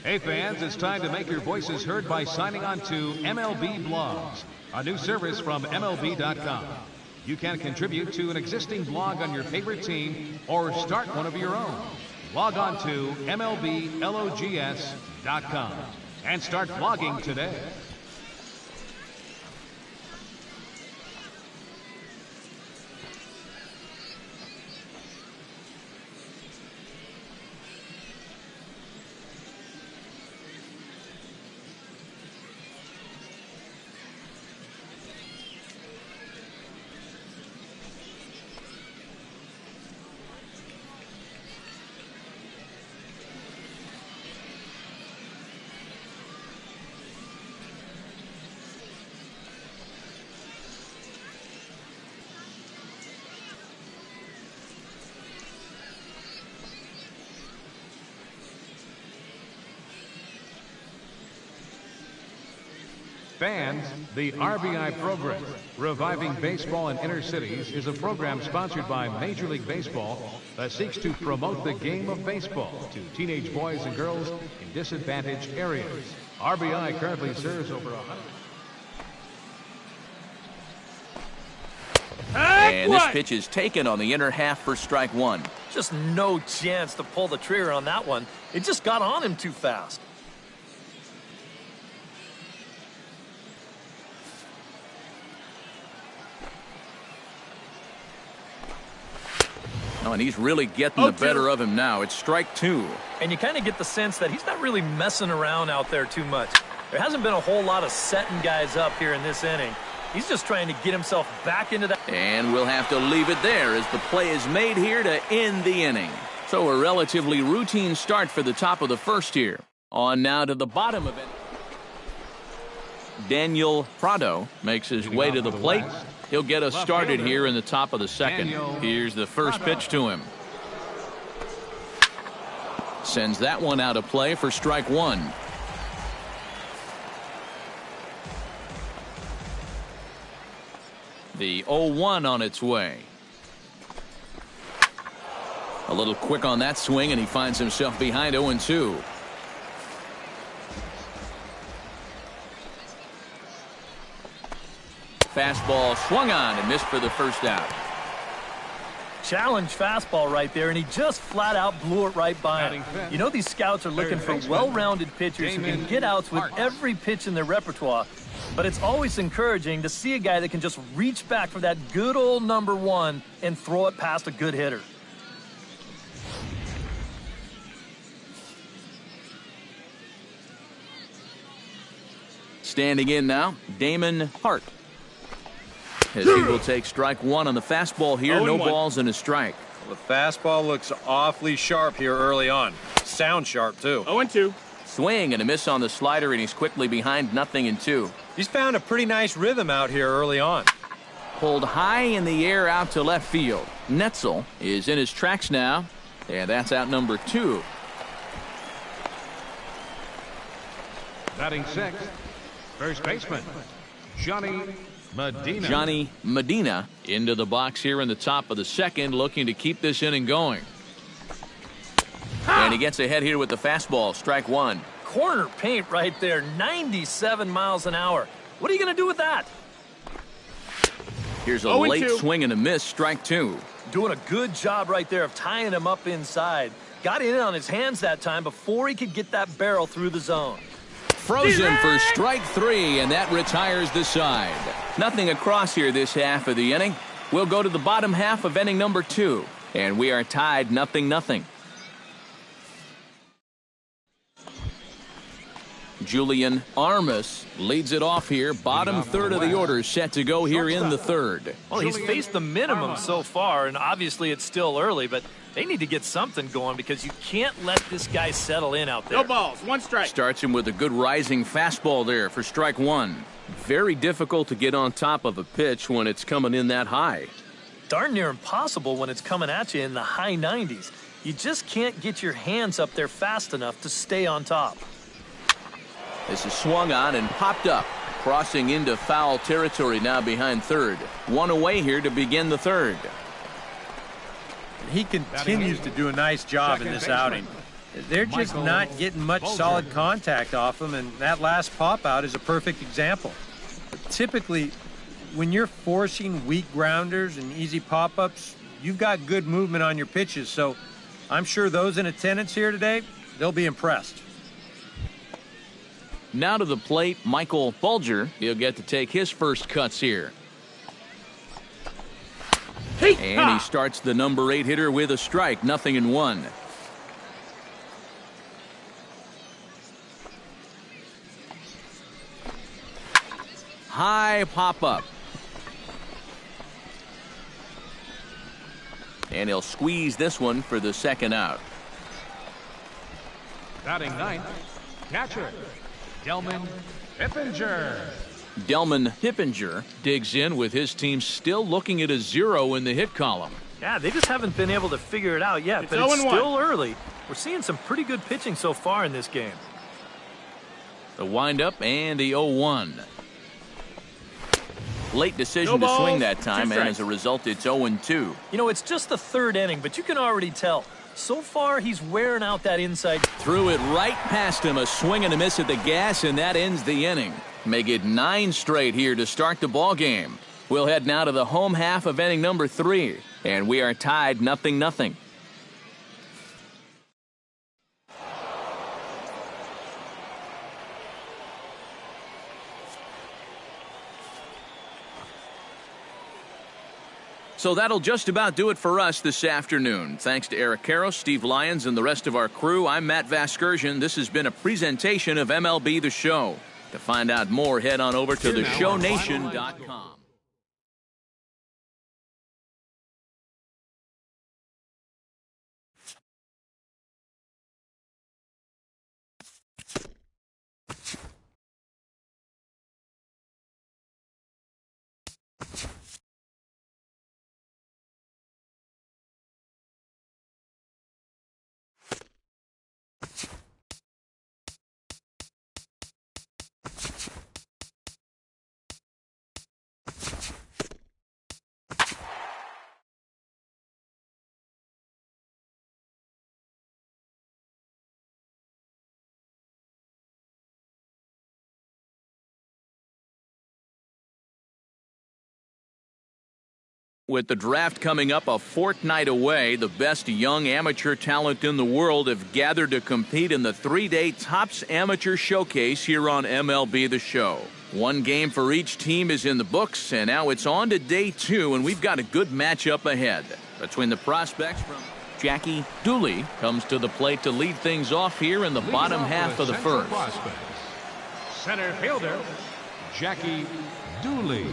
Hey fans, it's time to make your voices heard by signing on to MLB Blogs, a new service from MLB.com. You can contribute to an existing blog on your favorite team or start one of your own. Log on to MLBLOGS.com and start blogging today. Fans, the RBI program, Reviving Baseball in Inner Cities, is a program sponsored by Major League Baseball that seeks to promote the game of baseball to teenage boys and girls in disadvantaged areas. RBI currently serves over 100. And this pitch is taken on the inner half for strike one. Just no chance to pull the trigger on that one. It just got on him too fast. Oh, and he's really getting the better of him now. It's strike two. And you kind of get the sense that he's not really messing around out there too much. There hasn't been a whole lot of setting guys up here in this inning. He's just trying to get himself back into that. And we'll have to leave it there as the play is made here to end the inning. So a relatively routine start for the top of the first here. On now to the bottom of it. Daniel Prado makes his way to the plate. He'll get us started here in the top of the second. Here's the first pitch to him. Sends that one out of play for strike one. The 0-1 on its way. A little quick on that swing, and he finds himself behind 0-2. Fastball swung on and missed for the first out. Challenge fastball right there, and he just flat out blew it right by him. You know, these scouts are looking for well-rounded pitchers who can get outs with every pitch in their repertoire. But it's always encouraging to see a guy that can just reach back for that good old number one and throw it past a good hitter. Standing in now, Damon Hart. As he will take strike one on the fastball here. No balls and a strike. Well, the fastball looks awfully sharp here early on. Sound sharp, too. 0-2. Swing and a miss on the slider, and he's quickly behind 0-2. He's found a pretty nice rhythm out here early on. Pulled high in the air out to left field. Netzel is in his tracks now, and that's out number 2. Batting sixth, first baseman, Johnny Medina into the box here in the top of the second, looking to keep this inning going. And he gets ahead here with the fastball, strike one. Corner paint right there, 97 miles an hour. What are you going to do with that? Here's a late swing and a miss, strike two. Doing a good job right there of tying him up inside. Got in on his hands that time before he could get that barrel through the zone. Frozen for strike three, and that retires the side. Nothing across here this half of the inning. We'll go to the bottom half of inning number 2, and we are tied 0-0. Julian Armas leads it off here. Bottom third of the order set to go here in the third. Well, he's faced the minimum so far, and obviously it's still early, but they need to get something going because you can't let this guy settle in out there. No balls, one strike. Starts him with a good rising fastball there for strike one. Very difficult to get on top of a pitch when it's coming in that high. Darn near impossible when it's coming at you in the high 90s. You just can't get your hands up there fast enough to stay on top. This is swung on and popped up. Crossing into foul territory now behind third. One away here to begin the third. He continues to do a nice job in this outing. They're just not getting much solid contact off them, and that last pop-out is a perfect example. Typically, when you're forcing weak grounders and easy pop-ups, you've got good movement on your pitches, so I'm sure those in attendance here today, they'll be impressed. Now to the plate, Michael Bulger. He'll get to take his first cuts here. And he starts the number 8 hitter with a strike, 0-1. High pop-up. And he'll squeeze this one for the second out. Batting ninth, catcher, Delman Hippinger. Delman Hippinger digs in with his team still looking at a 0 in the hit column. Yeah, they just haven't been able to figure it out yet, but it's still early. We're seeing some pretty good pitching so far in this game. The windup and the 0-1. Late decision to swing that time, and as a result, it's 0-2. You know, it's just the third inning, but you can already tell. So far, he's wearing out that inside. Threw it right past him, a swing and a miss at the gas, and that ends the inning. Make it 9 straight here to start the ball game. We'll head now to the home half of inning number 3, and we are tied 0-0. So that'll just about do it for us this afternoon. Thanks to Eric Karros, Steve Lyons, and the rest of our crew. I'm Matt Vasgersian. This has been a presentation of MLB The Show. To find out more, head on over to theshownation.com. With the draft coming up a fortnight away, the best young amateur talent in the world have gathered to compete in the 3-day Topps Amateur Showcase here on MLB The Show. One game for each team is in the books, and now it's on to day 2, and we've got a good matchup ahead. Between the prospects from Jackie Dooley comes to the plate to lead things off here in the bottom half of the first. Center fielder, Jackie Dooley.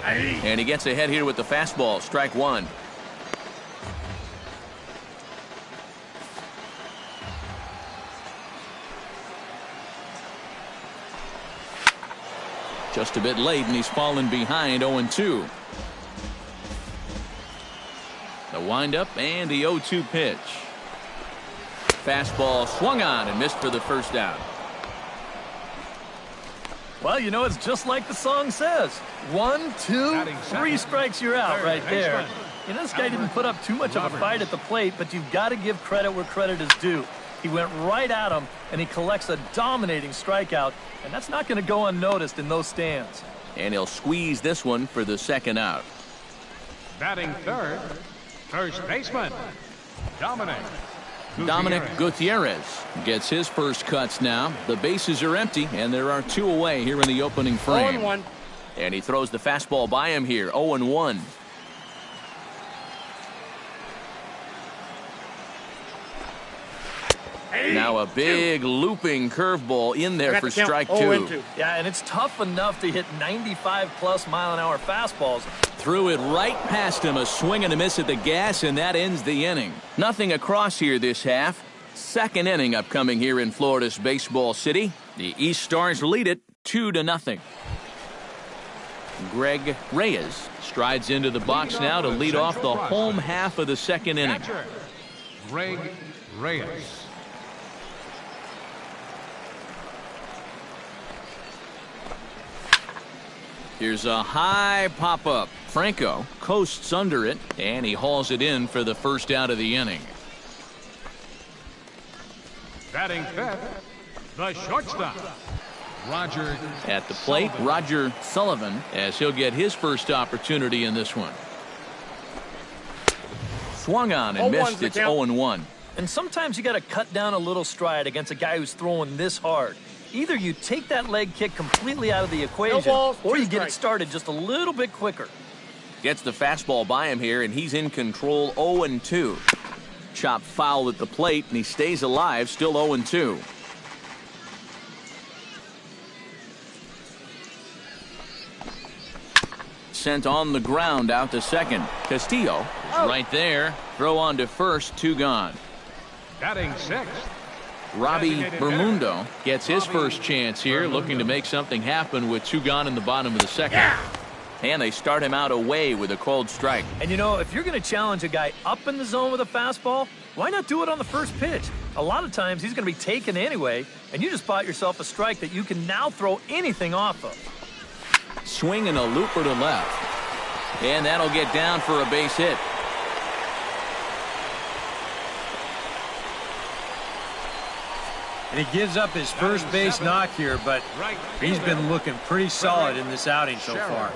And he gets ahead here with the fastball, strike 1. Just a bit late, and he's fallen behind 0-2. The windup and the 0-2 pitch. Fastball swung on and missed for the first out. Well, you know, it's just like the song says. 1, 2, 3 strikes, you're out right there. You know, this guy didn't put up too much of a fight at the plate, but you've got to give credit where credit is due. He went right at him, and he collects a dominating strikeout, and that's not going to go unnoticed in those stands. And he'll squeeze this one for the second out. Batting third, first baseman, Dominic Gutierrez gets his first cuts now. The bases are empty, and there are 2 away here in the opening frame. 0-1. And he throws the fastball by him here, 0-1. Now a big looping curveball in there for strike 2. Yeah, and it's tough enough to hit 95+ mile-an-hour fastballs. Threw it right past him, a swing and a miss at the gas, and that ends the inning. Nothing across here this half. Second inning upcoming here in Florida's Baseball City. The East Stars lead it 2-0. Greg Reyes strides into the box now to lead off the home half of the second inning. Greg Reyes. Here's a high pop-up. Franco coasts under it, and he hauls it in for the first out of the inning. Batting fifth, the shortstop, Roger. At the plate, Roger Sullivan, as he'll get his first opportunity in this one. Swung on and missed. It's 0-1. And sometimes you got to cut down a little stride against a guy who's throwing this hard. Either you take that leg kick completely out of the equation, or you get it started just a little bit quicker. Gets the fastball by him here, and he's in control. 0-2. Chop foul at the plate, and he stays alive, still 0-2. Sent on the ground out to second. Castillo right there. Throw on to first, 2 gone. Batting sixth, Robbie Bermundo gets his first chance here, looking to make something happen with 2 gone in the bottom of the second. And they start him out away with a cold strike. And you know, if you're going to challenge a guy up in the zone with a fastball, why not do it on the first pitch? A lot of times he's going to be taken anyway, and you just bought yourself a strike that you can now throw anything off of. Swinging a looper to left. And that'll get down for a base hit. And he gives up his first base knock here, but he's been looking pretty solid in this outing so far.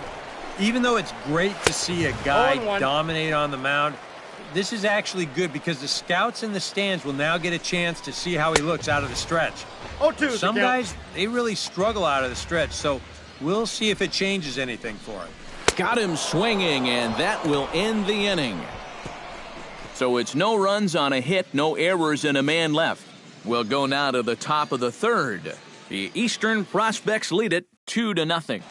Even though it's great to see a guy dominate on the mound, this is actually good because the scouts in the stands will now get a chance to see how he looks out of the stretch. Some guys, they really struggle out of the stretch, so we'll see if it changes anything for him. Got him swinging, and that will end the inning. So it's no runs on a hit, no errors, and a man left. We'll go now to the top of the third. The Eastern Prospects lead it 2-0.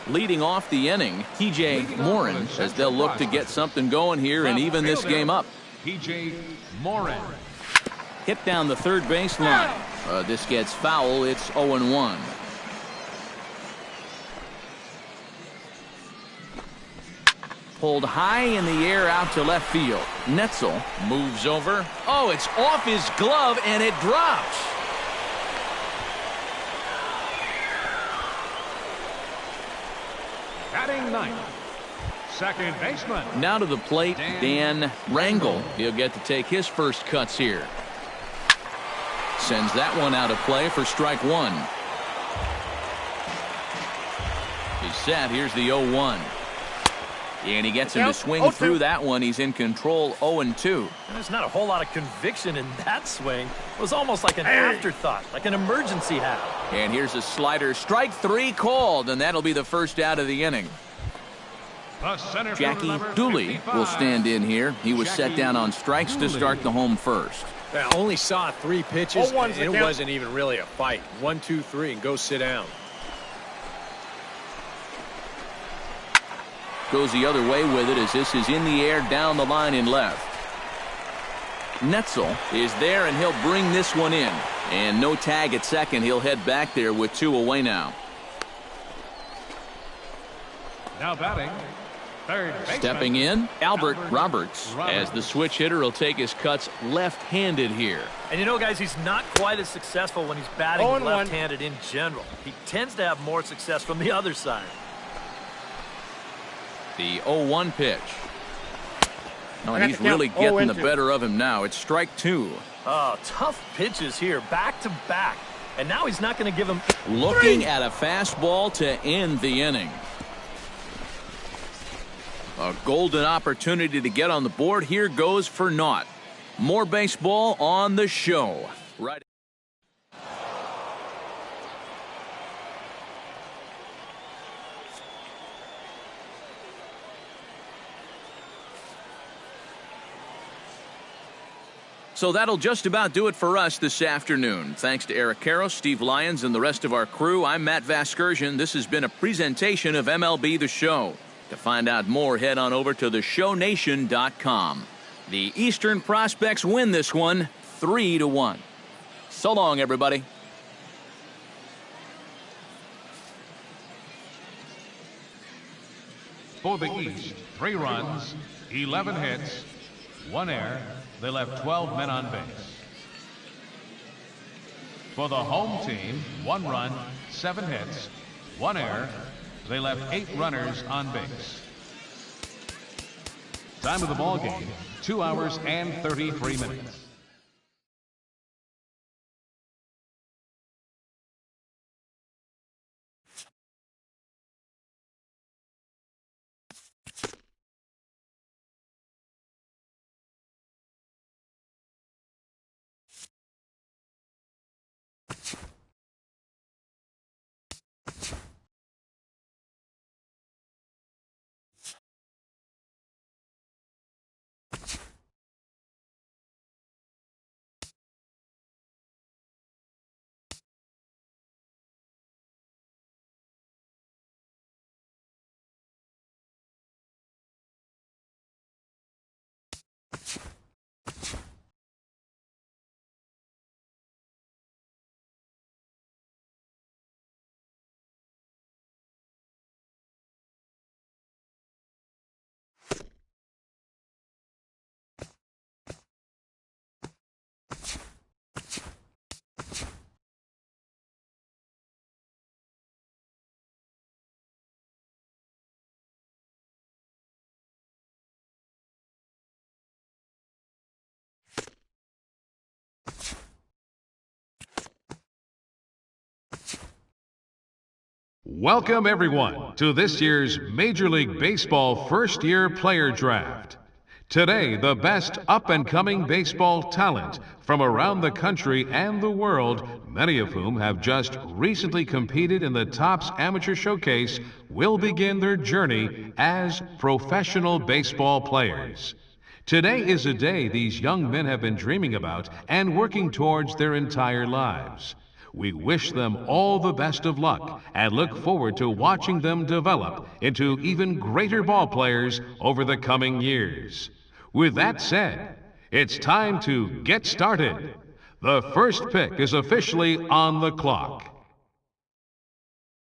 Leading off the inning, T.J. Morin, as they'll look to get something going here and even this game up. T.J. Morin. Hit down the third base line. This gets foul. It's 0-1. Pulled high in the air out to left field. Netzel moves over. Oh, it's off his glove and it drops. Batting ninth, second baseman. Now to the plate, Dan Rangel. He'll get to take his first cuts here. Sends that one out of play for strike 1. He's set. Here's the 0-1. And he gets him to swing through that one. He's in control, 0-2. There's not a whole lot of conviction in that swing. It was almost like an afterthought, like an emergency hat. And here's a slider. Strike 3 called, and that'll be the first out of the inning. Jackie Dooley will stand in here. He was set down on strikes to start the home first. I only saw 3 pitches, and it wasn't even really a fight. 1, 2, 3, and go sit down. Goes the other way with it as this is in the air down the line in left. Netzel is there, and he'll bring this one in. And no tag at second. He'll head back there with 2 away now. Now batting, third baseman. Stepping in, Albert Roberts, as the switch hitter will take his cuts left-handed here. And you know, guys, he's not quite as successful when he's batting left-handed in general. He tends to have more success from the other side. The 0-1 pitch. Oh, and he's really getting the better of him now. It's strike 2. Oh, tough pitches here, back to back. And now he's not going to give him... Looking at a fastball to end the inning. A golden opportunity to get on the board. Here goes for naught. More baseball on the show. Right. So that'll just about do it for us this afternoon. Thanks to Eric Karros, Steve Lyons, and the rest of our crew. I'm Matt Vasgersian. This has been a presentation of MLB The Show. To find out more, head on over to theshownation.com. The Eastern Prospects win this one 3-1. So long, everybody. For the East, 3 runs, 11 hits, 1 error. They left 12 men on base. For the home team, 1 run, 7 hits, 1 error. They left 8 runners on base. Time of the ball game, 2 hours and 33 minutes. Welcome, everyone, to this year's Major League Baseball first-year player draft. Today, the best up-and-coming baseball talent from around the country and the world, many of whom have just recently competed in the Topps Amateur Showcase, will begin their journey as professional baseball players. Today is a day these young men have been dreaming about and working towards their entire lives. We wish them all the best of luck and look forward to watching them develop into even greater ball players over the coming years. With that said, it's time to get started. The first pick is officially on the clock.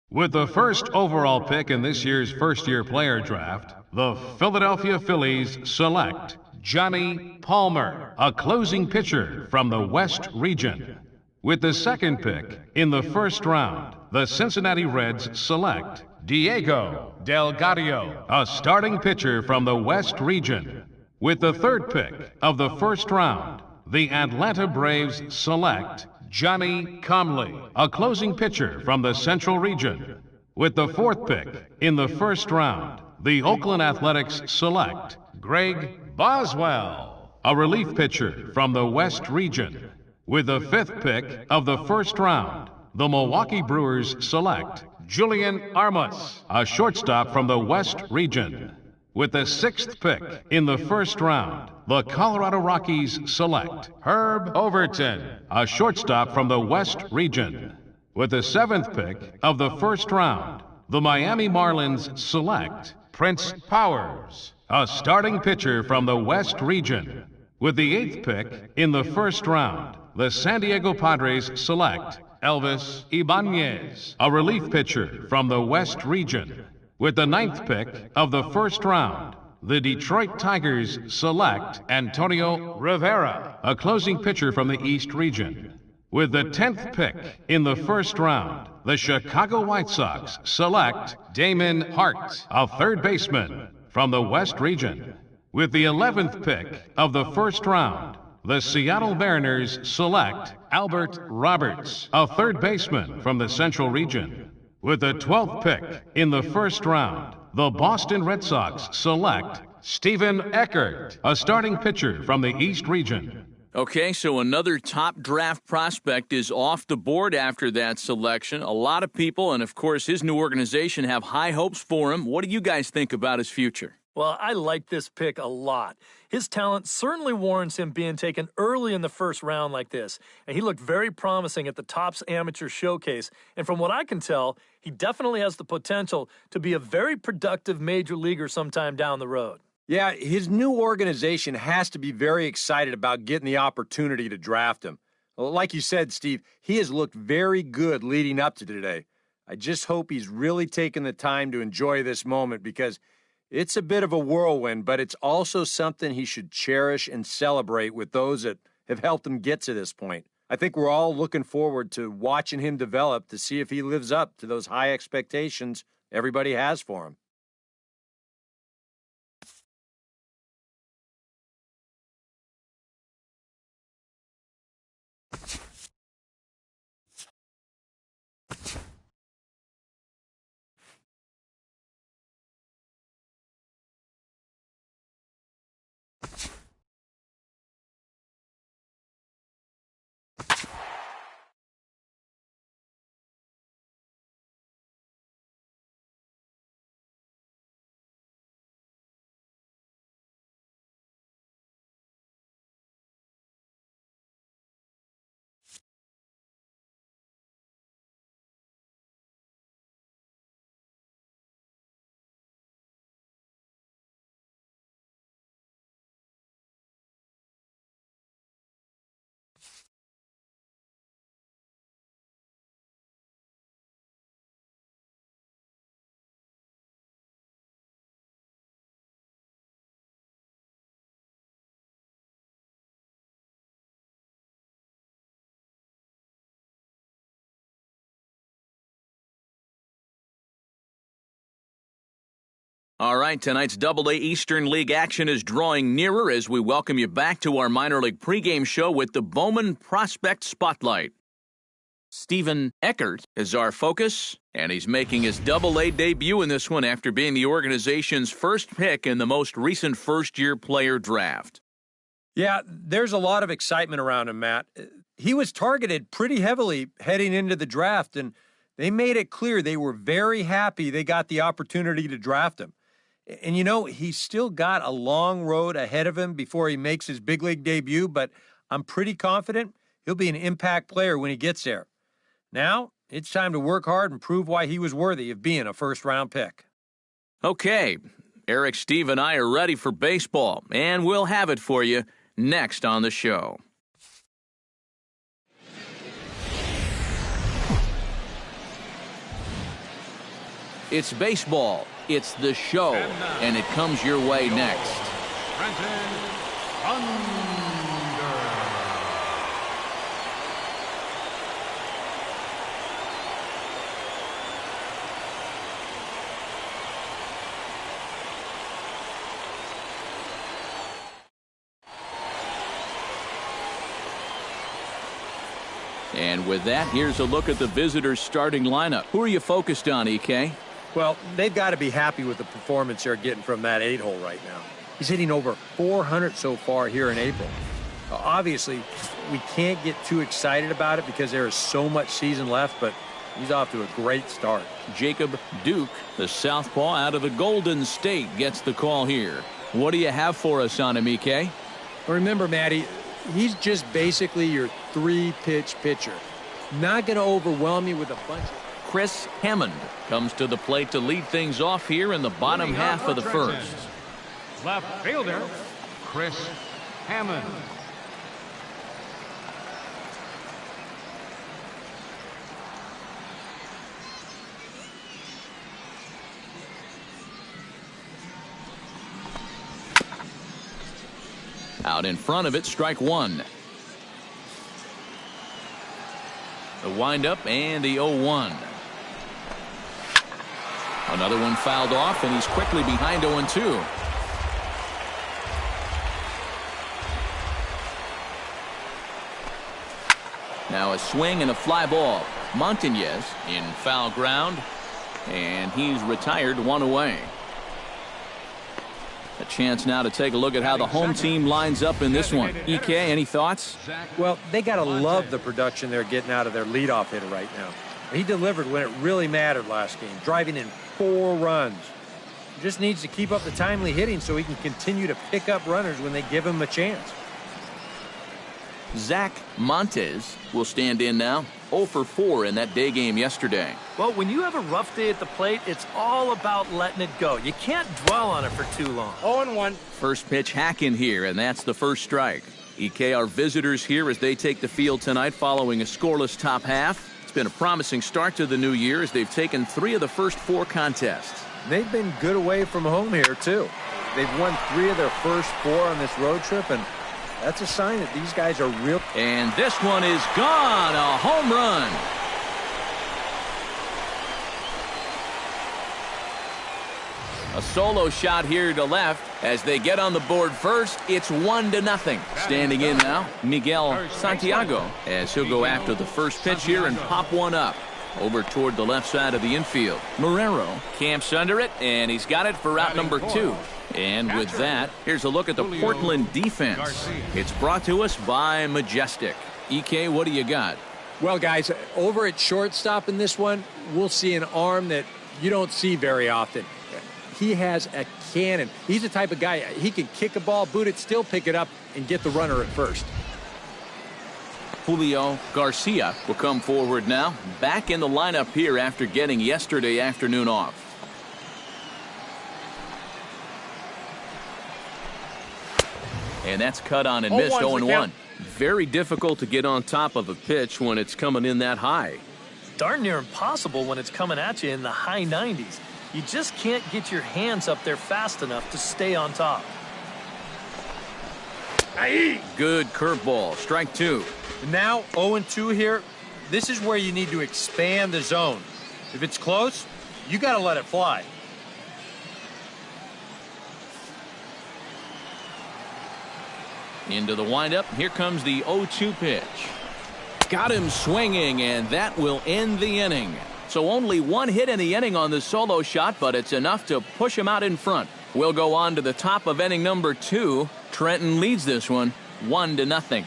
With the first overall pick in this year's first-year player draft, the Philadelphia Phillies select Johnny Palmer, a closing pitcher from the West Region. With the second pick in the first round, the Cincinnati Reds select Diego Delgado, a starting pitcher from the West Region. With the third pick of the first round, the Atlanta Braves select Johnny Comley, a closing pitcher from the Central Region. With the fourth pick in the first round, the Oakland Athletics select Greg Boswell, a relief pitcher from the West Region. With the fifth pick of the first round, the Milwaukee Brewers select Julian Armas, a shortstop from the West Region. With the sixth pick in the first round, the Colorado Rockies select Herb Overton, a shortstop from the West Region. With the seventh pick of the first round, the Miami Marlins select Prince Powers, a starting pitcher from the West Region. With the eighth pick in the first round, the San Diego Padres select Elvis Ibanez, a relief pitcher from the West Region. With the ninth pick of the first round, the Detroit Tigers select Antonio Rivera, a closing pitcher from the East Region. With the 10th pick in the first round, the Chicago White Sox select Damon Hart, a third baseman from the West Region. With the 11th pick of the first round, the Seattle Mariners select Albert Roberts, a third baseman from the Central Region. With the 12th pick in the first round, the Boston Red Sox select Stephen Eckert, a starting pitcher from the East Region. Okay, so another top draft prospect is off the board after that selection. A lot of people, and of course his new organization, have high hopes for him. What do you guys think about his future? Well, I like this pick a lot. His talent certainly warrants him being taken early in the first round like this, and he looked very promising at the Topps Amateur Showcase. And from what I can tell, he definitely has the potential to be a very productive major leaguer sometime down the road. Yeah, his new organization has to be very excited about getting the opportunity to draft him. Well, like you said, Steve, he has looked very good leading up to today. I just hope he's really taken the time to enjoy this moment, because it's a bit of a whirlwind, but it's also something he should cherish and celebrate with those that have helped him get to this point. I think we're all looking forward to watching him develop to see if he lives up to those high expectations everybody has for him. All right, tonight's Double-A Eastern League action is drawing nearer as we welcome you back to our minor league pregame show with the Bowman Prospect Spotlight. Steven Eckert is our focus, and he's making his Double-A debut in this one after being the organization's first pick in the most recent first-year player draft. Yeah, there's a lot of excitement around him, Matt. He was targeted pretty heavily heading into the draft, and they made it clear they were very happy they got the opportunity to draft him. And, you know, he's still got a long road ahead of him before he makes his big league debut, but I'm pretty confident he'll be an impact player when he gets there. Now, it's time to work hard and prove why he was worthy of being a first-round pick. Okay, Eric, Steve, and I are ready for baseball, and we'll have it for you next on the show. It's baseball, it's the show, and it comes your way next. And with that, here's a look at the visitors' starting lineup. Who are you focused on, EK? Well, they've got to be happy with the performance they're getting from that 8-hole right now. He's hitting over 400 so far here in April. Obviously, we can't get too excited about it because there is so much season left, but he's off to a great start. Jacob Duke, the southpaw out of the Golden State, gets the call here. What do you have for us on him, EK? Remember, Matty, he's just basically your 3-pitch pitcher. Not going to overwhelm you with a bunch of... Chris Hammond comes to the plate to lead things off here in the bottom half of the first. Left fielder, Chris Hammond. Out in front of it, strike one. The windup and the 0-1. Another one fouled off, and he's quickly behind 0-2. Now a swing and a fly ball. Montañez in foul ground, and he's retired, one away. A chance now to take a look at how the home team lines up in this one. EK, any thoughts? Well, they got to love the production they're getting out of their leadoff hitter right now. He delivered when it really mattered last game, driving in 4 runs. Just needs to keep up the timely hitting so he can continue to pick up runners when they give him a chance. Zach Montes will stand in now. 0 for 4 in that day game yesterday. Well, when you have a rough day at the plate, it's all about letting it go. You can't dwell on it for too long. 0-1. First pitch hack in here, and that's the first strike. EK, our visitors here as they take the field tonight following a scoreless top half. It's been a promising start to the new year as they've taken 3 of the first 4 contests. They've been good away from home here, too. They've won 3 of their first 4 on this road trip, and that's a sign that these guys are real. And this one is gone, a home run. A solo shot here to left as they get on the board first. It's 1-0. Standing in now, Miguel Santiago, as he'll go after the first pitch here and pop one up over toward the left side of the infield. Marrero camps under it, and he's got it for out number 2. And with that, here's a look at the Portland defense. It's brought to us by Majestic. EK, what do you got? Well, guys, over at shortstop in this one, we'll see an arm that you don't see very often. He has a cannon. He's the type of guy, he can kick a ball, boot it, still pick it up, and get the runner at first. Julio Garcia will come forward now. Back in the lineup here after getting yesterday afternoon off. And that's cut on and missed, 0-1. Very difficult to get on top of a pitch when it's coming in that high. Darn near impossible when it's coming at you in the high 90s. You just can't get your hands up there fast enough to stay on top. Good curveball, strike 2. Now 0-2 here. This is where you need to expand the zone. If it's close, you got to let it fly. Into the windup. Here comes the 0-2 pitch. Got him swinging, and that will end the inning. So only one hit in the inning on the solo shot, but it's enough to push him out in front. We'll go on to the top of inning number 2. Trenton leads this one 1-0.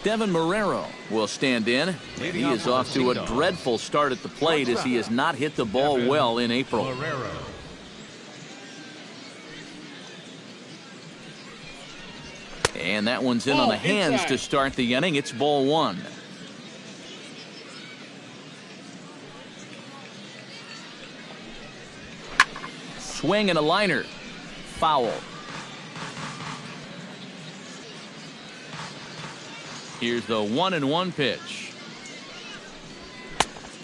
Devin Marrero will stand in. He is off to a dreadful start at the plate as he has not hit the ball well in April. And that one's in on the hands to start the inning. It's ball 1. Swing and a liner. Foul. Here's the 1-1 pitch.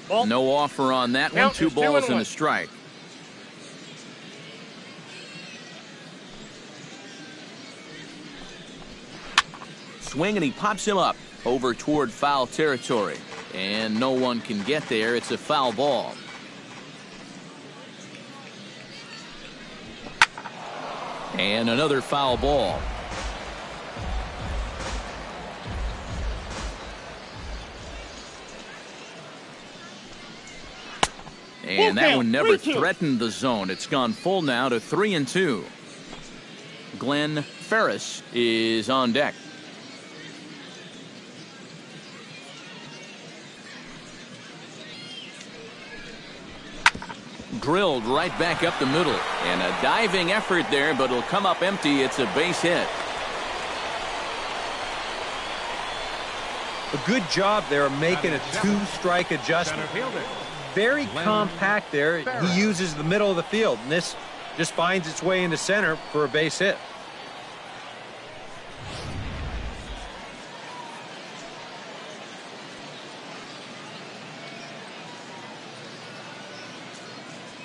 Ball. No offer on that one. 2 balls and a strike. Swing, and he pops him up over toward foul territory. And no one can get there. It's a foul ball. And another foul ball. And that one never threatened the zone. It's gone full now to 3-2. Glenn Ferris is on deck. Drilled right back up the middle. And a diving effort there, but it'll come up empty. It's a base hit. A good job there of making a 2-strike adjustment. Very compact there. He uses the middle of the field, and this just finds its way into center for a base hit.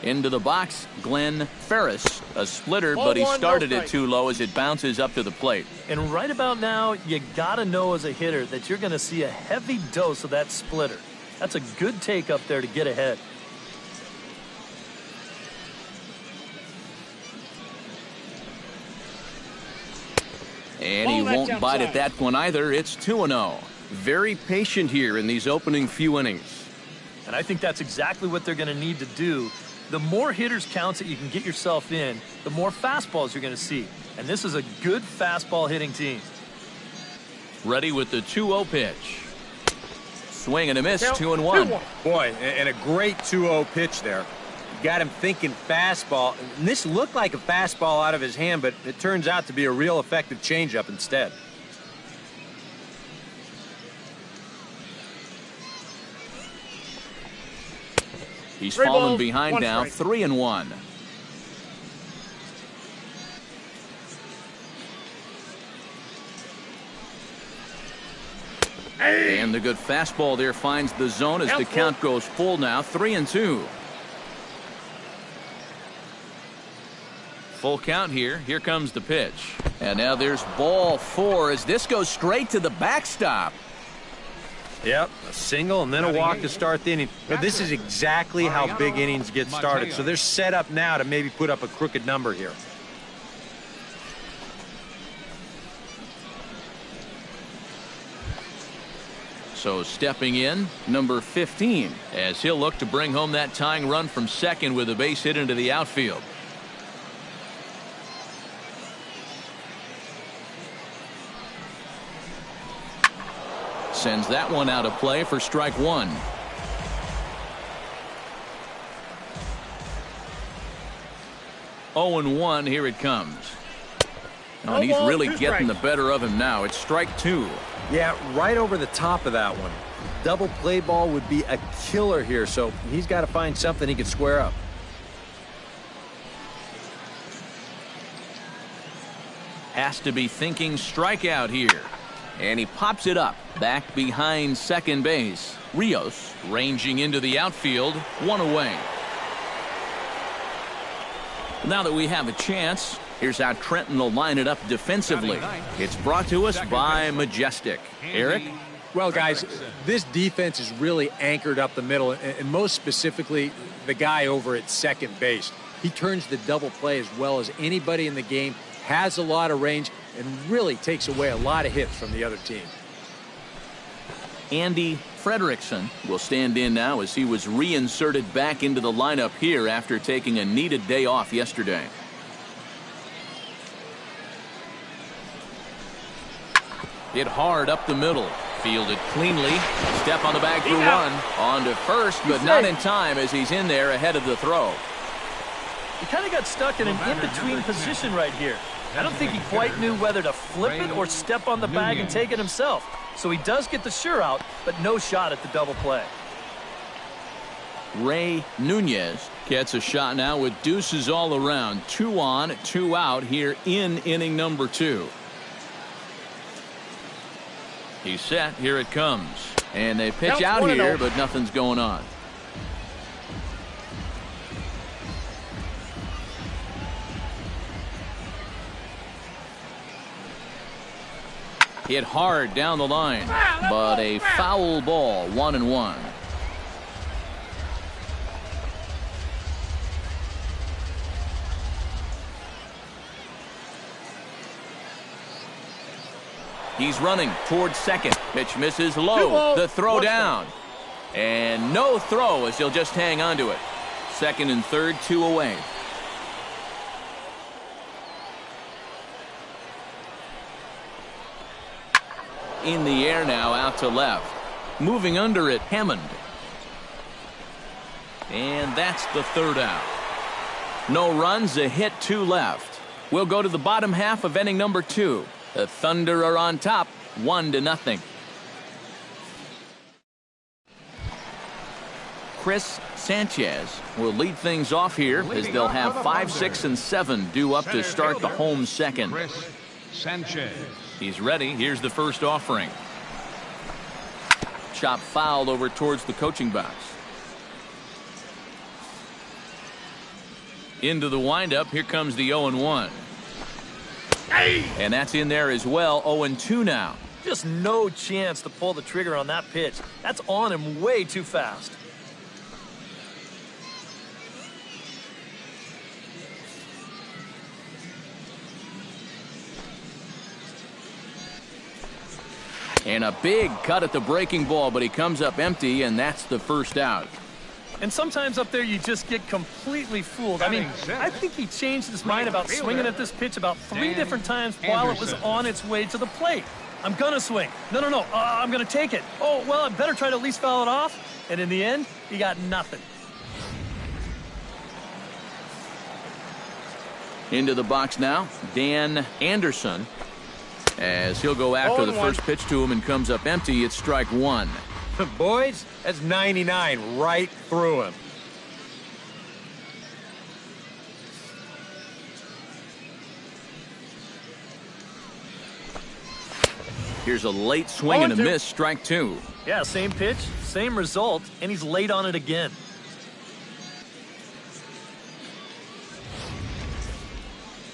Into the box, Glenn Ferris. A splitter, but he started it too low as it bounces up to the plate. And right about now, you got to know as a hitter that you're going to see a heavy dose of that splitter. That's a good take up there to get ahead. And he won't bite at that one either. It's 2-0. Very patient here in these opening few innings. And I think that's exactly what they're going to need to do. The more hitters counts that you can get yourself in, the more fastballs you're going to see. And this is a good fastball hitting team. Ready with the 2-0 pitch. Swing and a miss, 2-1. Boy, and a great 2-0 pitch there. Got him thinking fastball. And this looked like a fastball out of his hand, but it turns out to be a real effective changeup instead. He's fallen behind now, 3-1. And the good fastball there finds the zone as the count goes full now, 3-2. Full count here. Here comes the pitch. And now there's ball 4 as this goes straight to the backstop. Yep, a single and then a walk to start the inning. But this is exactly how big innings get started. So they're set up now to maybe put up a crooked number here. So stepping in, number 15, as he'll look to bring home that tying run from second with a base hit into the outfield. Sends that one out of play for strike 1. Oh, and 1, here it comes. Oh, and he's really getting the better of him now. It's strike 2. Yeah, right over the top of that one. Double play ball would be a killer here, so he's got to find something he can square up. Has to be thinking strikeout here. And he pops it up back behind second base. Rios ranging into the outfield, 1 away. Now that we have a chance, here's how Trenton will line it up defensively. It's brought to us by Majestic. Eric? Well, guys, this defense is really anchored up the middle, and most specifically, the guy over at second base. He turns the double play as well as anybody in the game, has a lot of range, and really takes away a lot of hits from the other team. Andy Frederickson will stand in now as he was reinserted back into the lineup here after taking a needed day off yesterday. Hit hard up the middle. Fielded cleanly. Step on the bag for one. On to first, but not in time as he's in there ahead of the throw. He kind of got stuck in an in-between position right here. I don't think he quite knew whether to flip it or step on the bag and take it himself. So he does get the sure out, but no shot at the double play. Ray Nunez gets a shot now with deuces all around. 2 on, 2 out here in inning number 2. He's set. Here it comes. And they pitch out here, but nothing's going on. Hit hard down the line, but a foul ball, 1-1. He's running towards second. Pitch misses low. The throw down. And no throw as he'll just hang on to it. Second and third, 2 away. In the air now, out to left. Moving under it, Hammond. And that's the third out. No runs, a hit, 2 left. We'll go to the bottom half of inning number 2. The Thunder are on top, 1-0. Chris Sanchez will lead things off here as they'll have 5, 6, and 7 due up to start the home second. Chris Sanchez. He's ready. Here's the first offering. Chop fouled over towards the coaching box. Into the windup. Here comes the 0-1. And that's in there as well. 0-2 now. Just no chance to pull the trigger on that pitch. That's on him way too fast. And a big cut at the breaking ball, but he comes up empty, and that's the first out. And sometimes up there you just get completely fooled. I mean, I think he changed his mind about swinging at this pitch about 3 different times while it was on its way to the plate. I'm going to swing. No, I'm going to take it. Oh, well, I better try to at least foul it off. And in the end, he got nothing. Into the box now, Dan Anderson. As he'll go after the first pitch to him and comes up empty, it's strike 1. Boys, that's 99 right through him. Here's a late swing and a miss, strike 2. Yeah, same pitch, same result, and he's late on it again.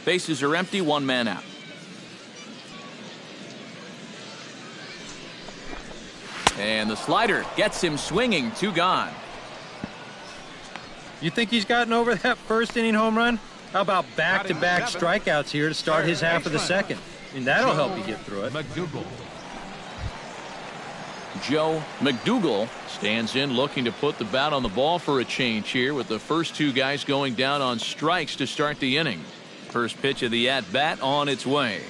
Bases are empty, 1 man out. And the slider gets him swinging, 2 gone. You think he's gotten over that first inning home run? How about back-to-back strikeouts here to start his half of the second? I mean, that'll help you get through it. Joe McDougal stands in looking to put the bat on the ball for a change here with the first 2 guys going down on strikes to start the inning. First pitch of the at-bat on its way.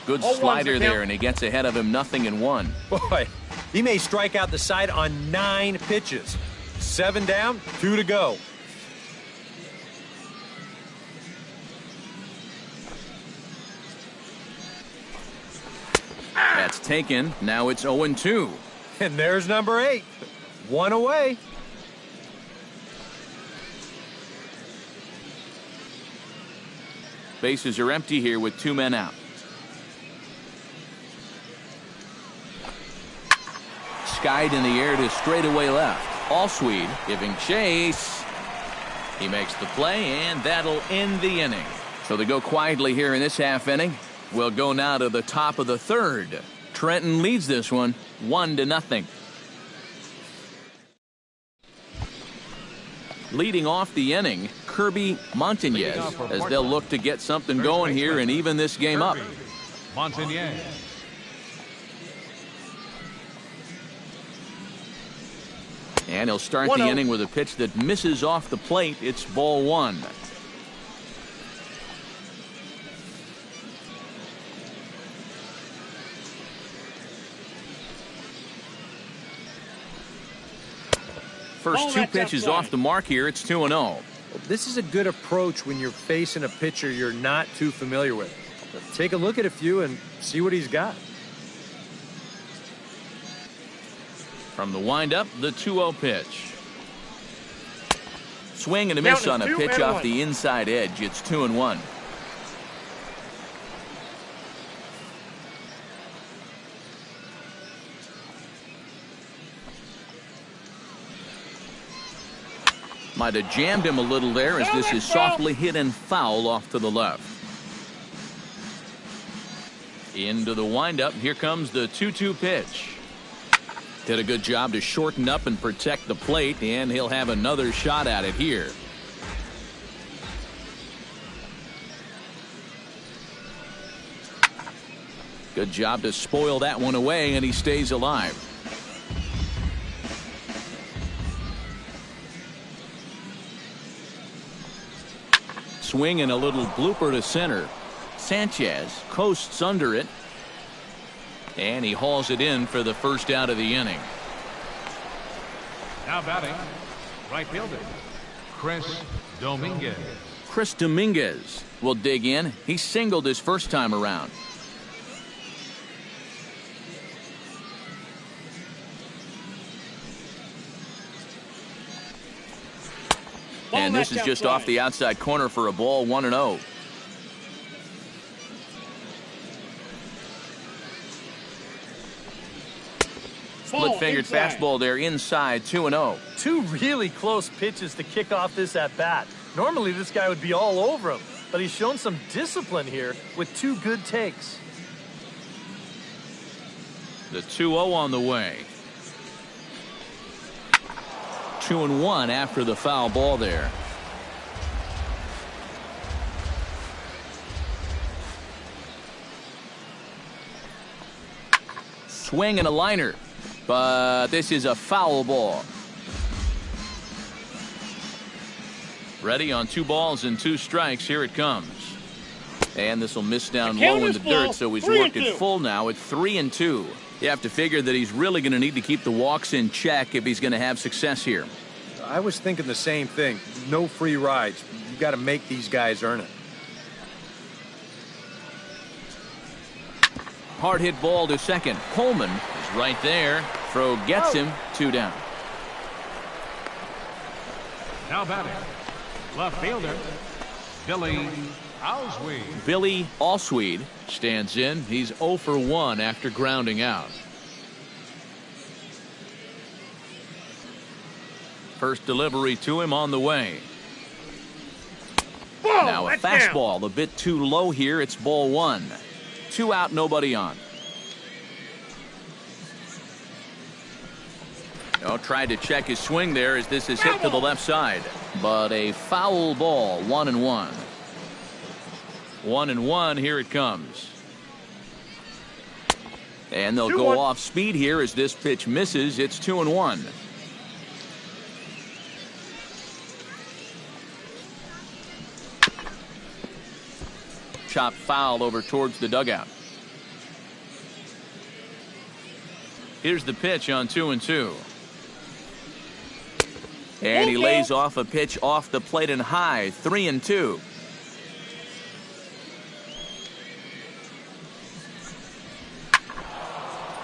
Good slider there, and he gets ahead of him 0-1. Boy, he may strike out the side on 9 pitches. 7 down, 2 to go. That's taken. Now it's 0-2. And there's number 8. 1 away. Bases are empty here with 2 men out. Skied in the air to straightaway left. Allsweed giving chase. He makes the play, and that'll end the inning. So they go quietly here in this half inning. We'll go now to the top of the third. Trenton leads this one 1-0. Leading off the inning, Kirby Montañez, as they'll look to get something going here and even this game up. Montañez. And he'll start the inning with a pitch that misses off the plate. It's ball one. First two pitches off the mark here. It's 2-0. This is a good approach when you're facing a pitcher you're not too familiar with. Take a look at a few and see what he's got. From the windup, the 2-0 pitch. Swing and a miss on a pitch off the inside edge. It's 2-1. Might have jammed him a little there as this is softly hit and foul off to the left. Into the windup. Here comes the 2-2 pitch. Did a good job to shorten up and protect the plate, and he'll have another shot at it here. Good job to spoil that one away, and he stays alive. Swing and a little blooper to center. Sanchez coasts under it. And he hauls it in for the first out of the inning. Now batting, right fielder, Chris Dominguez. Chris Dominguez will dig in. He singled his first time around. And this is just off the outside corner for a ball, 1-0. Split-fingered fastball there inside, 2-0. Two really close pitches to kick off this at-bat. Normally this guy would be all over him, but he's shown some discipline here with two good takes. The 2-0 on the way. 2-1 after the foul ball there. Swing and a liner, but this is a foul ball. Ready on 2 balls and 2 strikes. Here it comes. And this will miss down low in the dirt, so he's worked it full now at 3-2. You have to figure that he's really going to need to keep the walks in check if he's going to have success here. I was thinking the same thing. No free rides. You got to make these guys earn it. Hard hit ball to second. Coleman is right there. Throw gets him. 2 down. Now batting, left fielder, Billy Alsweed. Billy Alsweed stands in. He's 0 for 1 after grounding out. First delivery to him on the way. Now a fastball a bit too low here. It's ball 1. 2 out, nobody on. Oh, tried to check his swing there as this is hit to the left side. But a foul ball, 1-1. 1-1, here it comes. And they'll go off speed here as this pitch misses. It's 2-1. Chop foul over towards the dugout. Here's the pitch on 2-2. And he lays off a pitch off the plate and high, 3-2.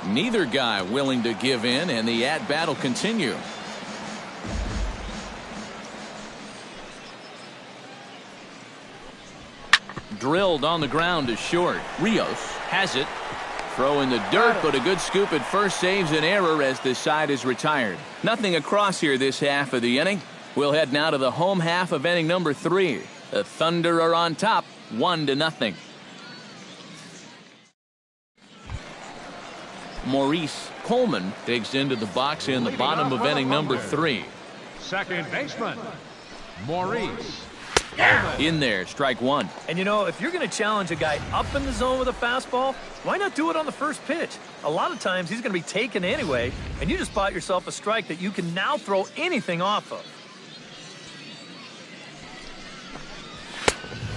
Neither guy willing to give in, and the at-bat will continue. Drilled on the ground to short. Rios has it. Throw in the dirt, but a good scoop at first saves an error as this side is retired. Nothing across here this half of the inning. We'll head now to the home half of inning number 3. The Thunder are on top, 1-0. Maurice Coleman digs into the box in the bottom of inning number 3. Second baseman, Maurice. In there, strike one. And you know, if you're going to challenge a guy up in the zone with a fastball, why not do it on the first pitch? A lot of times he's going to be taken anyway, and you just bought yourself a strike that you can now throw anything off of.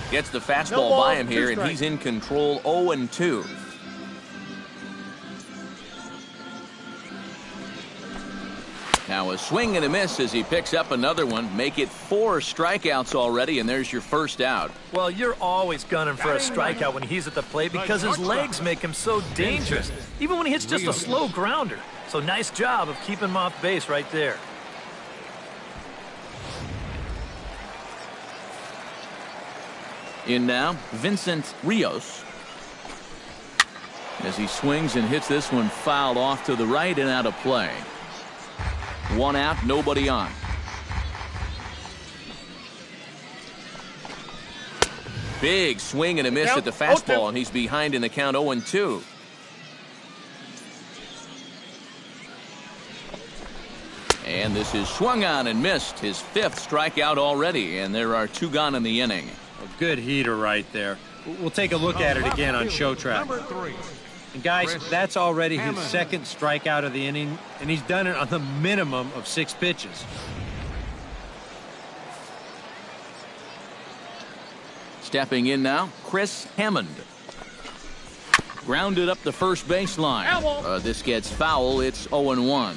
Gets the fastball by him here, and he's in control 0-2. Now a swing and a miss as he picks up another one. Make it 4 strikeouts already, and there's your first out. Well, you're always gunning for a strikeout when he's at the plate because his legs make him so dangerous, even when he hits just a slow grounder. So nice job of keeping him off base right there. In now, Vincent Rios. As he swings and hits this one fouled off to the right and out of play. 1 out, nobody on. Big swing and a miss at the fastball, and he's behind in the count 0-2. And this is swung on and missed. His 5th strikeout already, and there are 2 gone in the inning. A good heater right there. We'll take a look at it again on show track. And guys, that's already his 2nd strikeout of the inning, and he's done it on the minimum of 6 pitches. Stepping in now, Chris Hammond. Grounded up the first baseline. This gets foul. It's 0-1.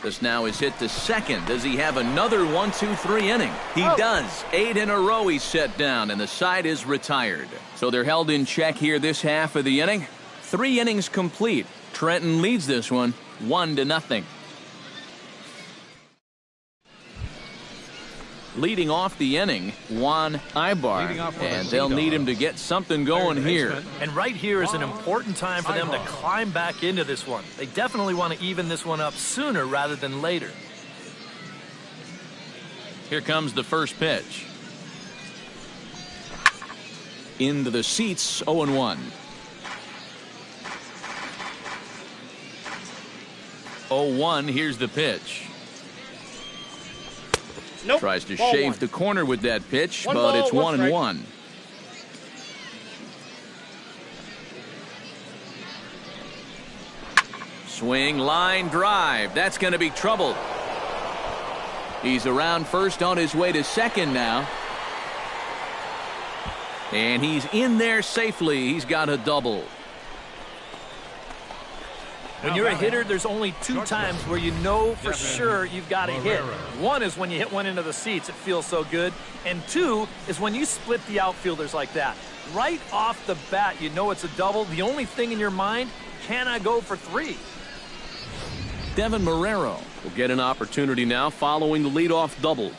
This now is hit to second. Does he have another 1-2-3 inning? He does. 8 in a row he's set down, and the side is retired. So they're held in check here this half of the inning. 3 innings complete. Trenton leads this one 1-0. Leading off the inning, Juan Ibar, and they'll need him to get something going here. And right here is an important time for them to climb back into this one. They definitely want to even this one up sooner rather than later. Here comes the first pitch. Into the seats, 0-1. 0-1, here's the pitch. Nope. Tries to shave the corner with that pitch, but it's 1-1. Swing, line, drive. That's going to be trouble. He's around first on his way to second now. And he's in there safely. He's got a double. When you're a hitter, there's only 2 times where you know for sure you've got a hit. One is when you hit one into the seats, it feels so good. And 2 is when you split the outfielders like that. Right off the bat, you know it's a double. The only thing in your mind, can I go for 3? Devin Marrero will get an opportunity now following the leadoff double.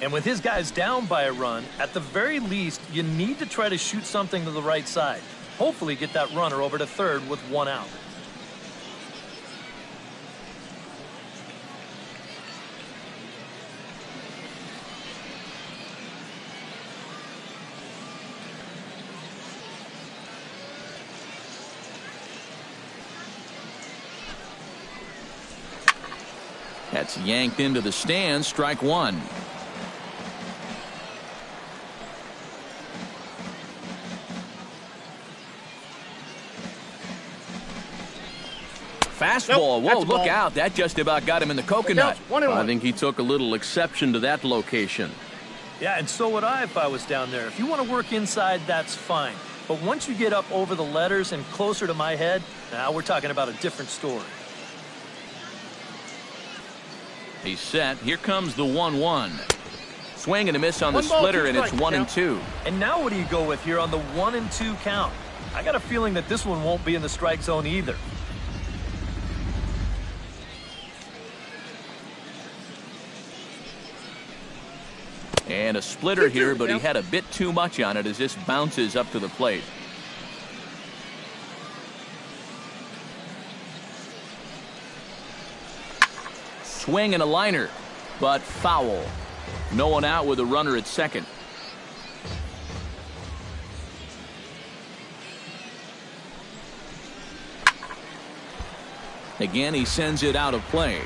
And with his guys down by a run, at the very least, you need to try to shoot something to the right side. Hopefully get that runner over to third with 1 out. That's yanked into the stands, strike 1. Fastball. Whoa, look out. That just about got him in the coconut. I think he took a little exception to that location. Yeah, and so would I if I was down there. If you want to work inside, that's fine. But once you get up over the letters and closer to my head, now we're talking about a different story. He's set. Here comes the 1-1. Swing and a miss on the splitter, and it's 1-2. And now what do you go with here on the 1-2 count? I got a feeling that this one won't be in the strike zone either. And a splitter here, but he had a bit too much on it as this bounces up to the plate. Swing and a liner, but foul. No one out with a runner at second. Again, he sends it out of play.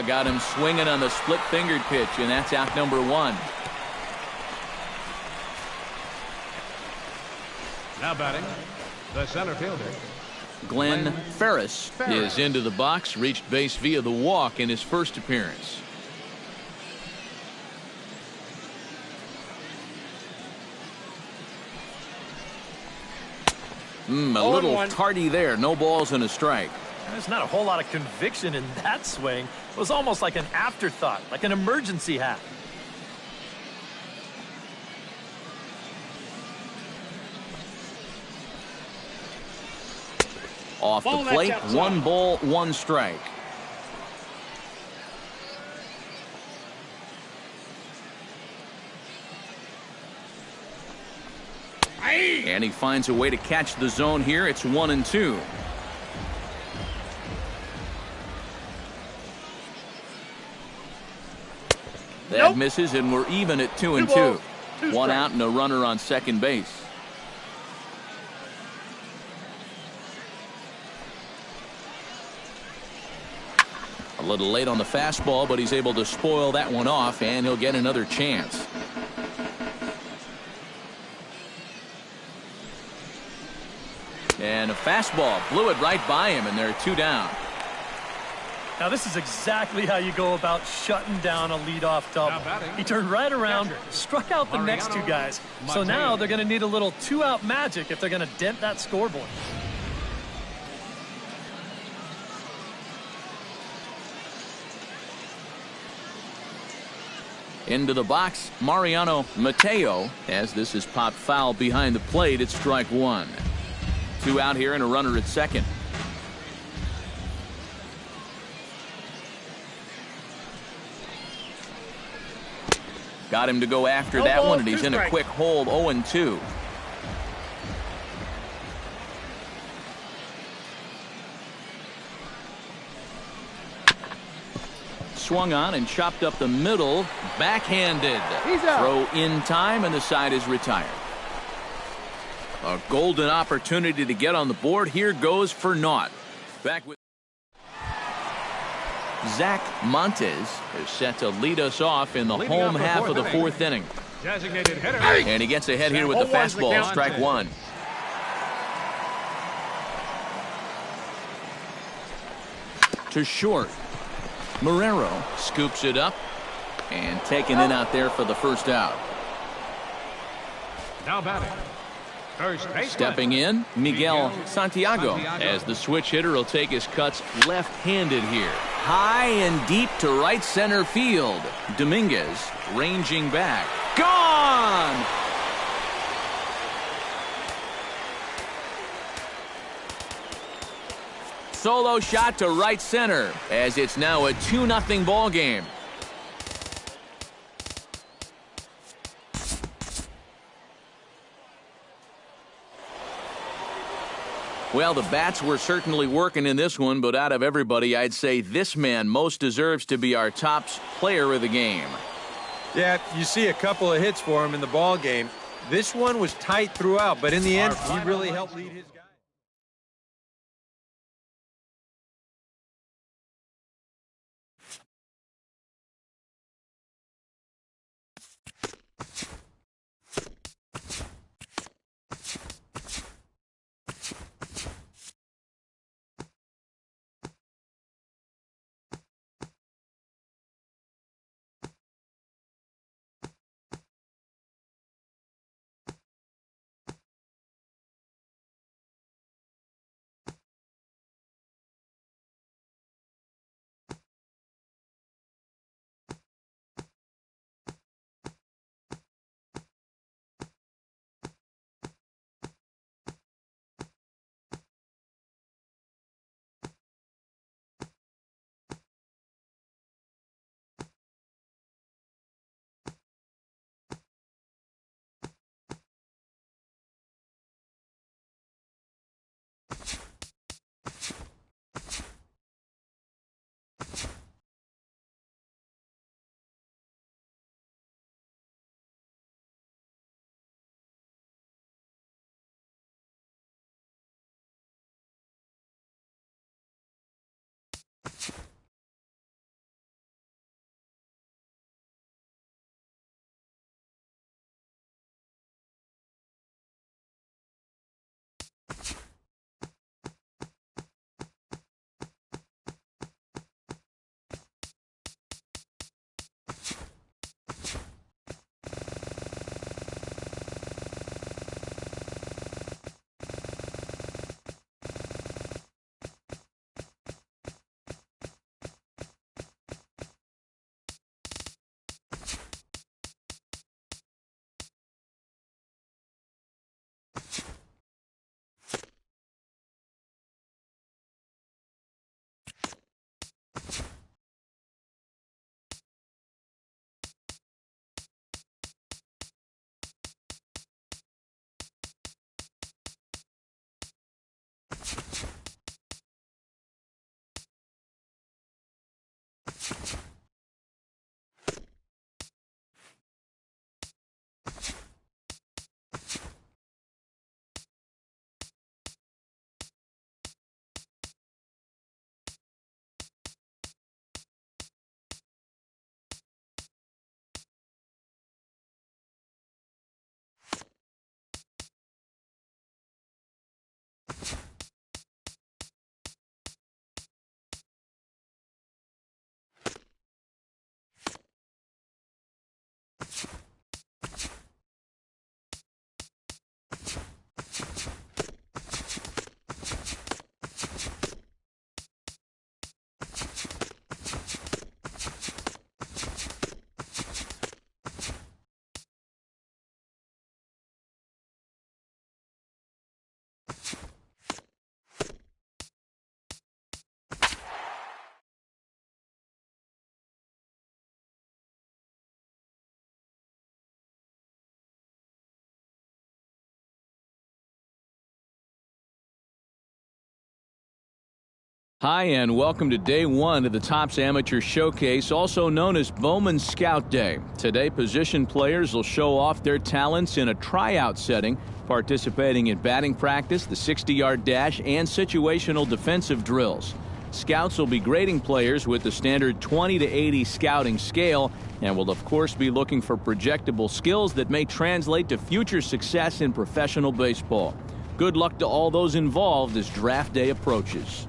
Got him swinging on the split-fingered pitch, and that's out number 1. Now batting, the center fielder. Glenn Ferris is into the box, reached base via the walk in his first appearance. A little tardy there. No balls and a strike. There's not a whole lot of conviction in that swing. It was almost like an afterthought, like an emergency hack. Off the plate, 1 ball, 1 strike. And he finds a way to catch the zone here. It's 1-2. That misses, and we're even at 2-2. 1 out and a runner on second base. A little late on the fastball, but he's able to spoil that one off, and he'll get another chance. And a fastball blew it right by him, and they're 2 down. Now this is exactly how you go about shutting down a leadoff double. He turned right around, struck out the next 2 guys. So now they're going to need a little 2-out magic if they're going to dent that scoreboard. Into the box, Mariano Mateo, as this is popped foul behind the plate. It's strike 1. 2 out here and a runner at second. Got him to go after that one, and he's in a quick hold. 0-2. Swung on and chopped up the middle. Backhanded. Throw in time, and the side is retired. A golden opportunity to get on the board. Here goes for naught. Back with Zach Montes is set to lead us off in the home half of the 4th inning. Designated hitter. And he gets ahead here with the fastball. Strike 1. To short. Marrero scoops it up and taken in out there for the first out. Now batting. Stepping in, Miguel Santiago, as the switch hitter will take his cuts left-handed here. High and deep to right center field. Dominguez ranging back. Gone! Solo shot to right center, as it's now a 2-0 ball game. Well, the bats were certainly working in this one, but out of everybody, I'd say this man most deserves to be our top player of the game. Yeah, you see a couple of hits for him in the ball game. This one was tight throughout, but in the end, he really helped lead his guy. Hi, and welcome to Day 1 of the Topps Amateur Showcase, also known as Bowman Scout Day. Today, position players will show off their talents in a tryout setting, participating in batting practice, the 60-yard dash, and situational defensive drills. Scouts will be grading players with the standard 20 to 80 scouting scale and will, of course, be looking for projectable skills that may translate to future success in professional baseball. Good luck to all those involved as draft day approaches.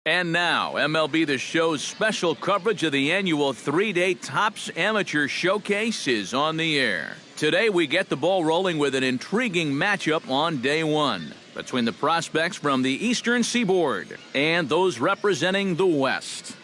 And now, MLB The Show's special coverage of the annual 3-day Topps Amateur Showcase is on the air. Today we get the ball rolling with an intriguing matchup on day one between the prospects from the Eastern Seaboard and those representing the West.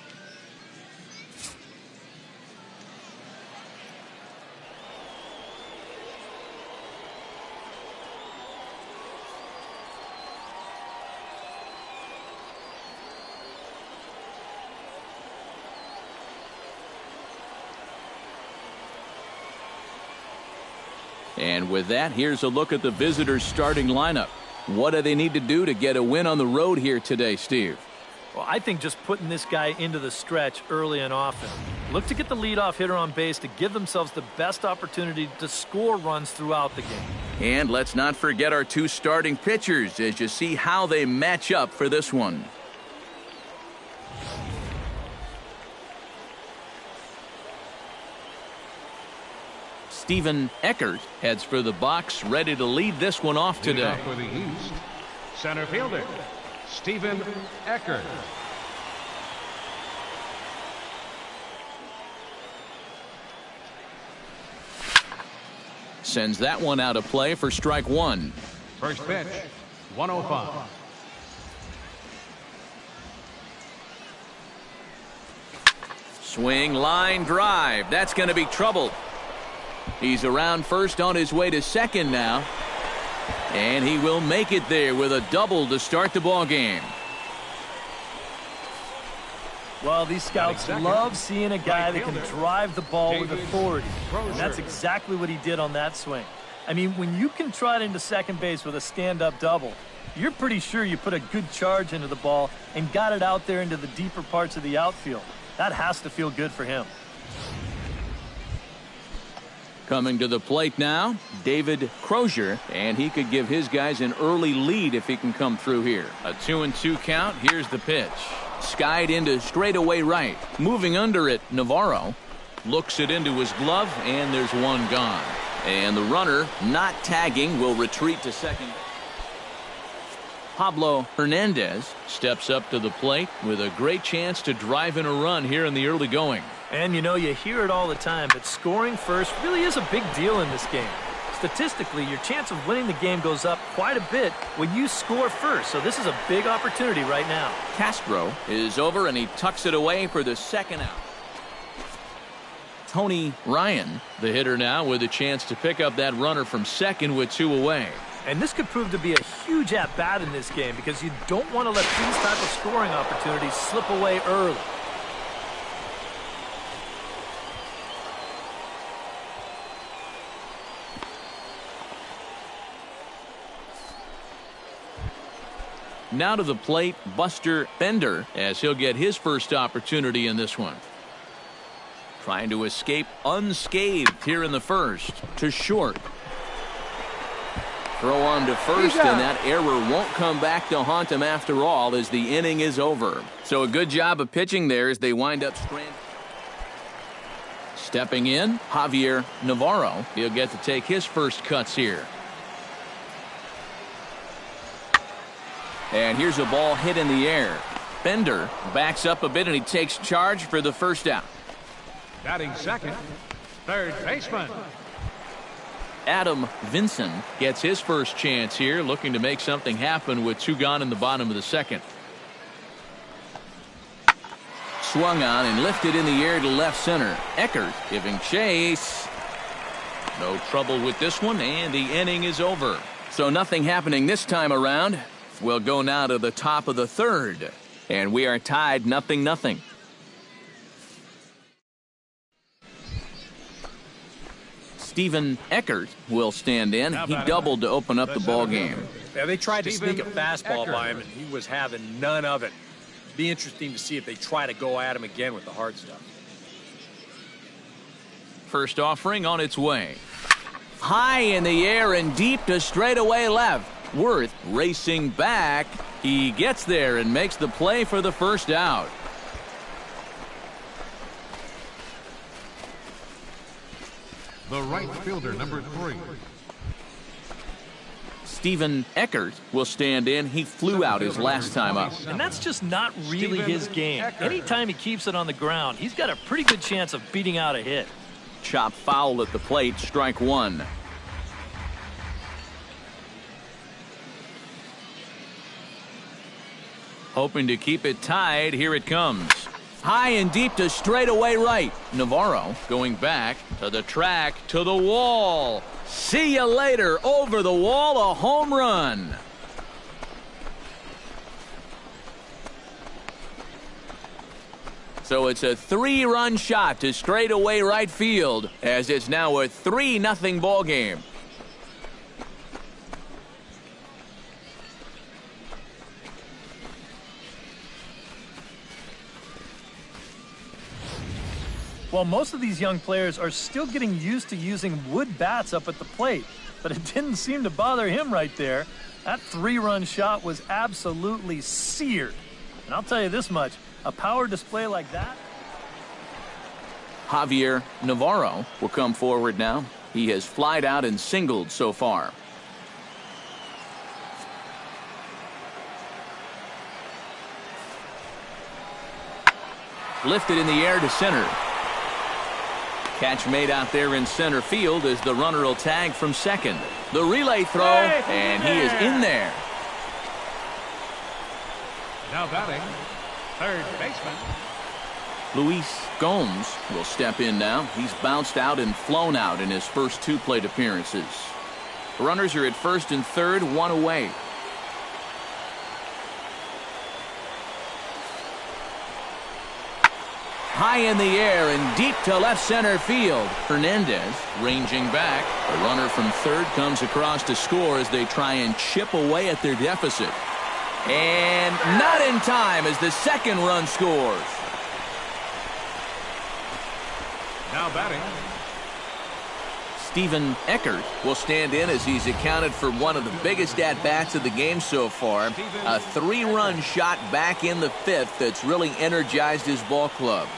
And with that, here's a look at the visitors' starting lineup. What do they need to do to get a win on the road here today, Steve? Well, I think just putting this guy into the stretch early and often. Look to get the leadoff hitter on base to give themselves the best opportunity to score runs throughout the game. And let's not forget our two starting pitchers as you see how they match up for this one. Steven Eckert heads for the box, ready to lead this one off today. For the East, center fielder, Steven Eckert. Sends that one out of play for strike one. First pitch, 105. Swing, line, drive. That's going to be trouble. He's around first on his way to second now. And he will make it there with a double to start the ball game. Well, these scouts love seeing a guy that can drive the ball with authority. And that's exactly what he did on that swing. I mean, when you can trot into second base with a stand-up double, you're pretty sure you put a good charge into the ball and got it out there into the deeper parts of the outfield. That has to feel good for him. Coming to the plate now, David Crozier, and he could give his guys an early lead if he can come through here. A 2-2 count. Here's the pitch. Skied into straightaway right. Moving under it, Navarro looks it into his glove, and there's one gone. And the runner, not tagging, will retreat to second. Pablo Hernandez steps up to the plate with a great chance to drive in a run here in the early going. And you know, you hear it all the time, but scoring first really is a big deal in this game. Statistically, your chance of winning the game goes up quite a bit when you score first, so this is a big opportunity right now. Castro is over, and he tucks it away for the second out. Tony Ryan, the hitter now, with a chance to pick up that runner from second with two away. And this could prove to be a huge at-bat in this game because you don't want to let these type of scoring opportunities slip away early. Now to the plate, Buster Bender, as he'll get his first opportunity in this one. Trying to escape unscathed here in the first. To short. Throw on to first, and that error won't come back to haunt him after all as the inning is over. So a good job of pitching there as they wind up stranded. Stepping in, Javier Navarro. He'll get to take his first cuts here. And here's a ball hit in the air. Bender backs up a bit, and he takes charge for the first out. Batting second, third baseman. Adam Vinson gets his first chance here, looking to make something happen with two gone in the bottom of the second. Swung on and lifted in the air to left center. Eckert giving chase. No trouble with this one, and the inning is over. So nothing happening this time around. We'll go now to the top of the third, and we are tied 0-0. Steven Eckert will stand in. He doubled to open up the ball game. Yeah, they tried to sneak a fastball by him, and he was having none of it. Be interesting to see if they try to go at him again with the hard stuff. First offering on its way. High in the air and deep to straightaway left. Worth racing back. He gets there and makes the play for the first out. The right fielder, number 3. Steven Eckert will stand in. He flew out his last time up. And that's just not really his game. Anytime he keeps it on the ground, he's got a pretty good chance of beating out a hit. Chop foul at the plate, strike one. Hoping to keep it tied, here it comes. High and deep to straightaway right. Navarro going back to the track, to the wall. See you later. Over the wall, a home run. So it's a 3-run shot to straightaway right field, as it's now a 3-0 ball game. Well, most of these young players are still getting used to using wood bats up at the plate, but it didn't seem to bother him right there. That 3-run shot was absolutely seared. And I'll tell you this much, a power display like that. Javier Navarro will come forward now. He has flied out and singled so far. Lifted in the air to center. Catch made out there in center field as the runner will tag from second. The relay throw, and he is in there. Now batting, third baseman. Luis Gomes will step in now. He's bounced out and flown out in his first 2 plate appearances. Runners are at first and third, 1 away. High in the air and deep to left center field. Hernandez ranging back. The runner from third comes across to score as they try and chip away at their deficit. And not in time as the second run scores. Now batting, Steven Eckert will stand in as he's accounted for one of the biggest at-bats of the game so far. A 3-run shot back in the 5th that's really energized his ball club.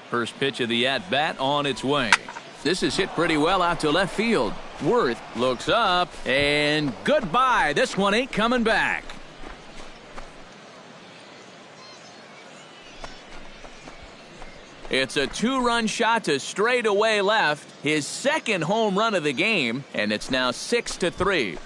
First pitch of the at-bat on its way. This is hit pretty well out to left field. Worth looks up, and goodbye. This one ain't coming back. It's a 2-run shot to straightaway left. His second home run of the game, and it's now 6-3.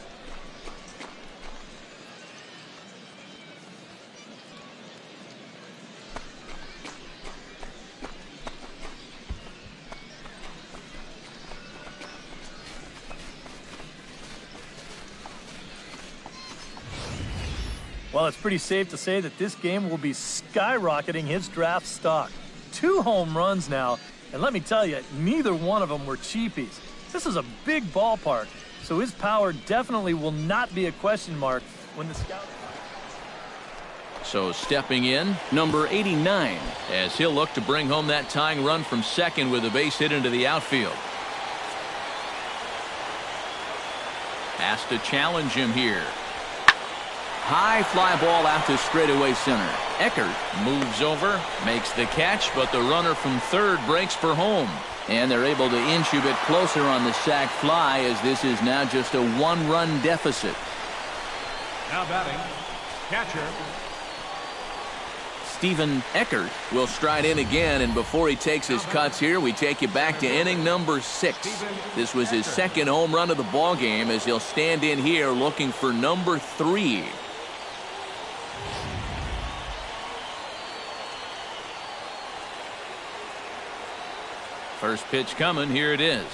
Well, it's pretty safe to say that this game will be skyrocketing his draft stock. 2 home runs now, and let me tell you, neither one of them were cheapies. This is a big ballpark, so his power definitely will not be a question mark when the scout... So stepping in, number 89, as he'll look to bring home that tying run from second with a base hit into the outfield. Has to challenge him here. High fly ball out to straightaway center. Eckert moves over, makes the catch, but the runner from third breaks for home. And they're able to inch a bit closer on the sac fly as this is now just a 1-run deficit. now batting, catcher. Steven Eckert will stride in again, and before he takes his cuts here, we take you back to inning number 6. This was his second home run of the ball game as he'll stand in here looking for number 3. First pitch coming, here it is.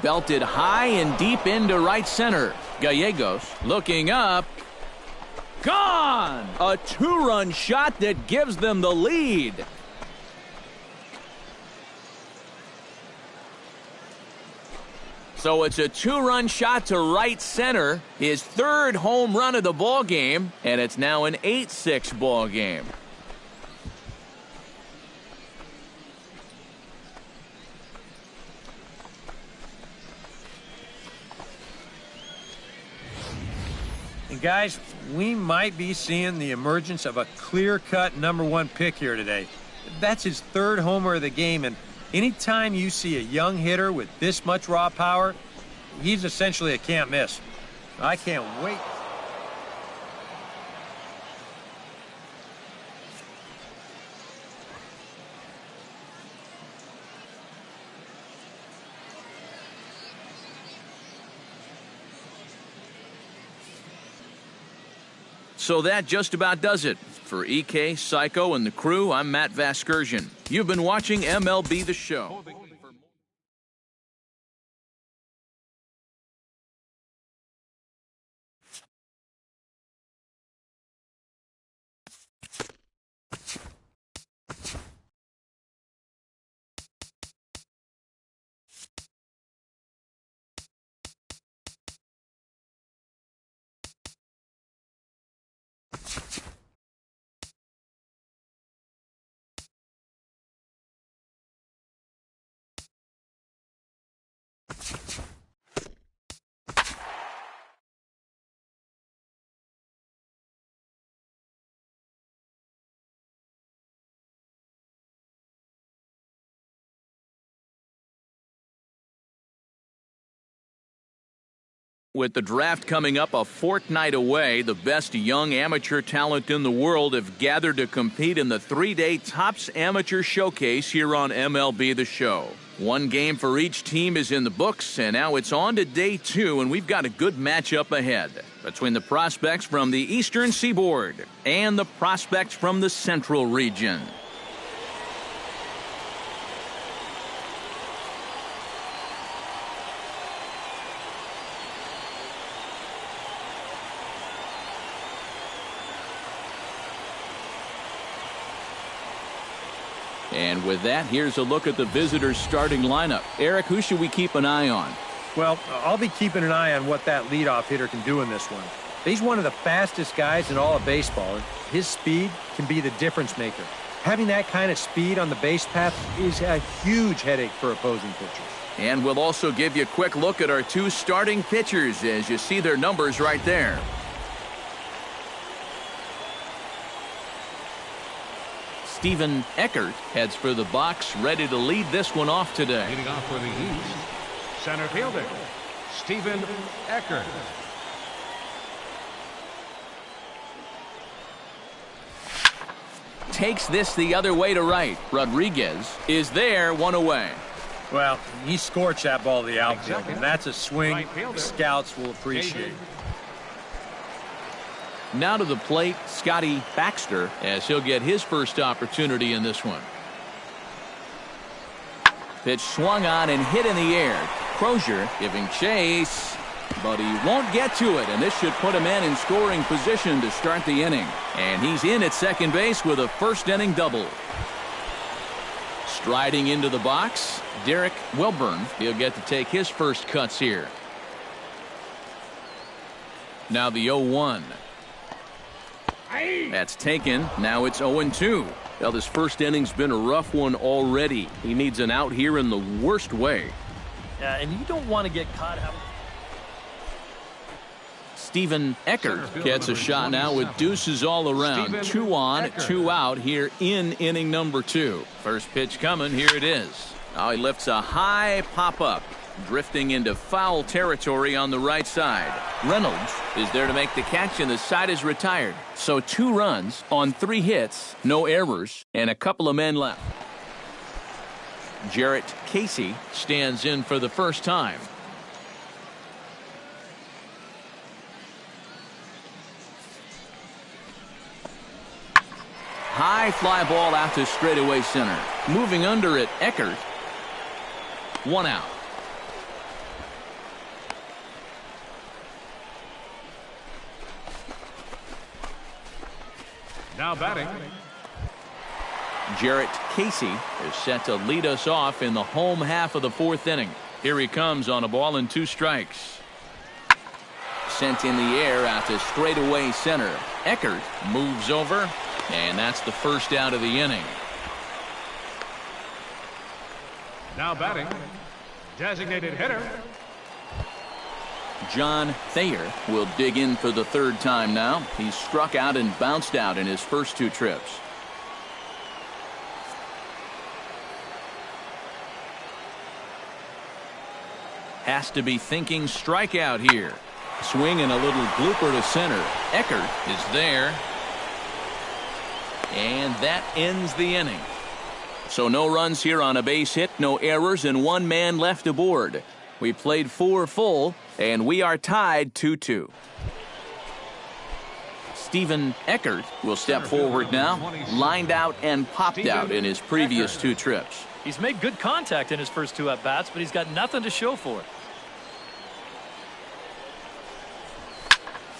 Belted high and deep into right center. Gallegos looking up. Gone! A 2-run shot that gives them the lead. So it's a 2-run shot to right center, his 3rd home run of the ball game, and it's now an 8-6 ball game. And guys, we might be seeing the emergence of a clear-cut #1 pick here today. That's his 3rd homer of the game, and anytime you see a young hitter with this much raw power, he's essentially a can't miss. I can't wait. So that just about does it. For EK, Psycho, and the crew, I'm Matt Vasgersian. You've been watching MLB The Show. With the draft coming up a fortnight away, the best young amateur talent in the world have gathered to compete in the three-day Topps Amateur Showcase here on MLB The Show. One game for each team is in the books, and now it's on to day 2, and we've got a good matchup ahead between the prospects from the Eastern Seaboard and the prospects from the Central Region. And with that, here's a look at the visitors' starting lineup. Eric, who should we keep an eye on? Well, I'll be keeping an eye on what that leadoff hitter can do in this one. He's one of the fastest guys in all of baseball, and his speed can be the difference maker. Having that kind of speed on the base path is a huge headache for opposing pitchers. And we'll also give you a quick look at our 2 starting pitchers as you see their numbers right there. Steven Eckert heads for the box, ready to lead this one off today. Leading off for the East, center fielder, Steven Eckert. Takes this the other way to right. Rodriguez is there, 1 away. Well, he scorched that ball to the outfield, and that's a swing the scouts will appreciate. Now to the plate, Scotty Baxter, as he'll get his first opportunity in this one. Pitch swung on and hit in the air. Crozier giving chase, but he won't get to it, and this should put him in scoring position to start the inning. And he's in at second base with a first-inning double. Striding into the box, Derek Wilburn. He'll get to take his first cuts here. Now the 0-1. That's taken. Now it's 0-2. Well, this first inning's been a rough one already. He needs an out here in the worst way. Yeah, and you don't want to get caught having... Steven Eckert gets a shot now with deuces all around. 2 on, 2 out here in inning number 2. First pitch coming. Here it is. Now he lifts a high pop-up, drifting into foul territory on the right side. Reynolds is there to make the catch, and the side is retired. So 2 runs on 3 hits, no errors, and a couple of men left. Jarrett Casey stands in for the first time. High fly ball out to straightaway center. Moving under it, Eckert. 1 out. Now batting, Jarrett Casey is set to lead us off in the home half of the 4th inning. Here he comes on a ball and 2 strikes. Sent in the air out to straightaway center. Eckert moves over, and that's the first out of the inning. now batting, designated hitter, John Thayer will dig in for the 3rd time now. He's struck out and bounced out in his first 2 trips. has to be thinking strikeout here. Swing and a little blooper to center. Eckert is there. And that ends the inning. So no runs here on a base hit, no errors, and one man left aboard. We played 4 full, and we are tied 2-2. Steven Eckert will step forward now, lined out and popped out in his previous 2 trips. He's made good contact in his first 2 at-bats, but he's got nothing to show for it.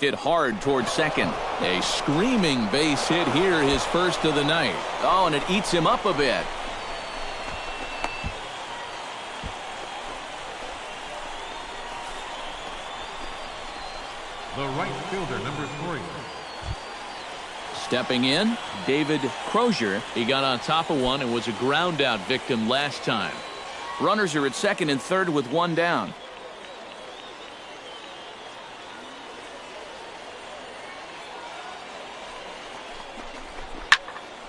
Hit hard towards second. A screaming base hit here, his first of the night. Oh, and it eats him up a bit. The right fielder, number 3. Stepping in, David Crozier. He got on top of one and was a ground out victim last time. Runners are at second and third with 1 down.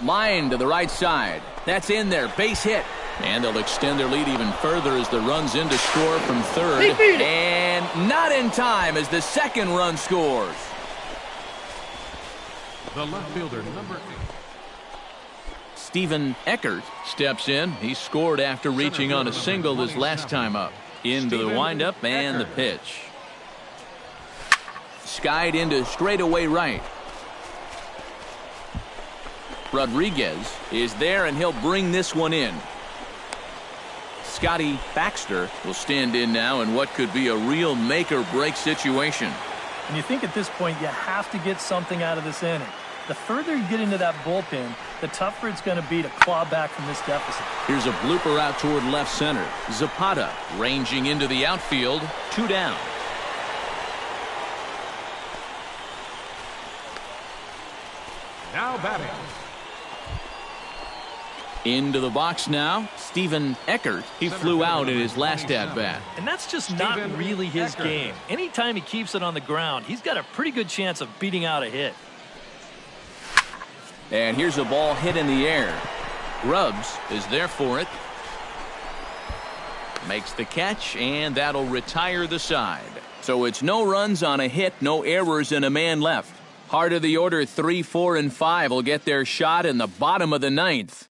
Line to the right side. That's in there. Base hit. And they'll extend their lead even further as the run's in to score from third. And not in time as the second run scores. The left fielder, number 8. Steven Eckert steps in. He scored after reaching on a single his last time up. Into the windup and the pitch. Skied into straightaway right. Rodriguez is there, and he'll bring this one in. Scotty Baxter will stand in now in what could be a real make-or-break situation. And you think at this point you have to get something out of this inning. The further you get into that bullpen, the tougher it's going to be to claw back from this deficit. Here's a blooper out toward left center. Zapata ranging into the outfield. 2 down. Now batting. Into the box now, Steven Eckert. He flew out in his last at-bat. And that's just not really his game. Anytime he keeps it on the ground, he's got a pretty good chance of beating out a hit. And here's a ball hit in the air. Grubbs is there for it. Makes the catch, and that'll retire the side. So it's no runs on a hit, no errors, and a man left. Heart of the order 3, 4, and 5 will get their shot in the bottom of the 9th.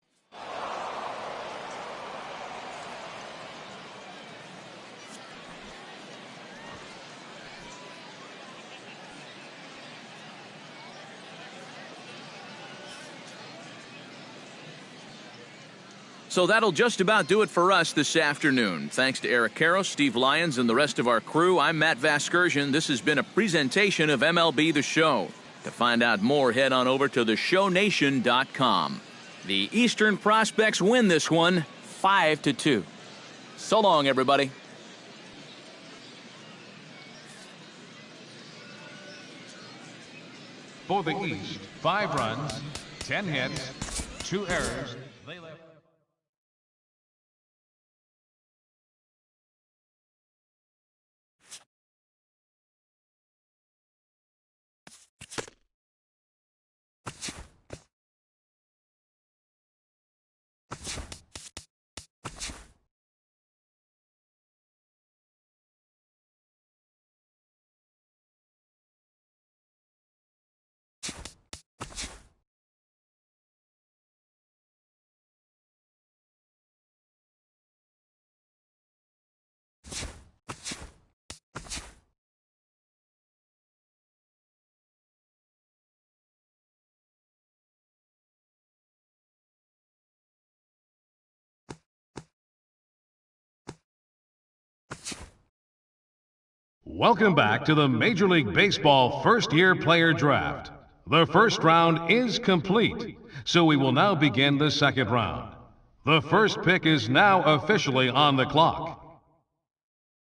So that'll just about do it for us this afternoon. Thanks to Eric Caro, Steve Lyons, and the rest of our crew. I'm Matt Vasgersian. This has been a presentation of MLB The Show. To find out more, head on over to theshownation.com. The Eastern Prospects win this one 5-2. So long, everybody. For the East, 5 runs, 10 hits, 2 errors. They left. Welcome back to the Major League Baseball first-year player draft. The first round is complete, so we will now begin the second round. The first pick is now officially on the clock.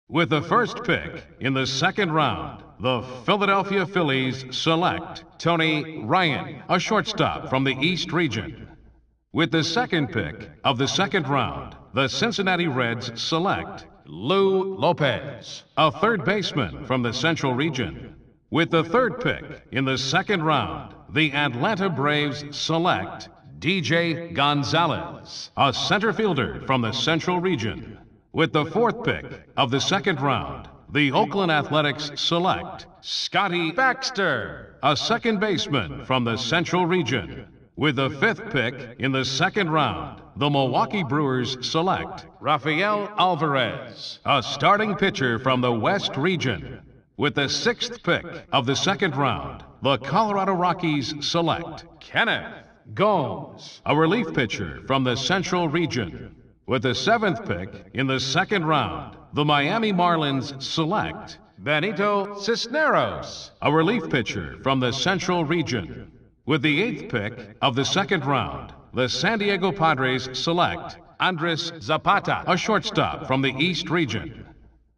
With the first pick in the second round, the Philadelphia Phillies select Tony Ryan, a shortstop from the East region. With the second pick of the second round, the Cincinnati Reds select Lou Lopez, a third baseman from the Central region. With the third pick in the second round, the Atlanta Braves select DJ Gonzalez, a center fielder from the Central region. With the 4th pick of the 2nd round, the Oakland Athletics select Scotty Baxter, a second baseman from the Central Region. With the 5th pick in the 2nd round, the Milwaukee Brewers select Rafael Alvarez, a starting pitcher from the West Region. With the 6th pick of the 2nd round, the Colorado Rockies select Kenneth Gomes, a relief pitcher from the Central Region. With the 7th pick in the 2nd round, the Miami Marlins select Benito Cisneros, a relief pitcher from the Central Region. With the 8th pick of the 2nd round, the San Diego Padres select Andres Zapata, a shortstop from the East Region.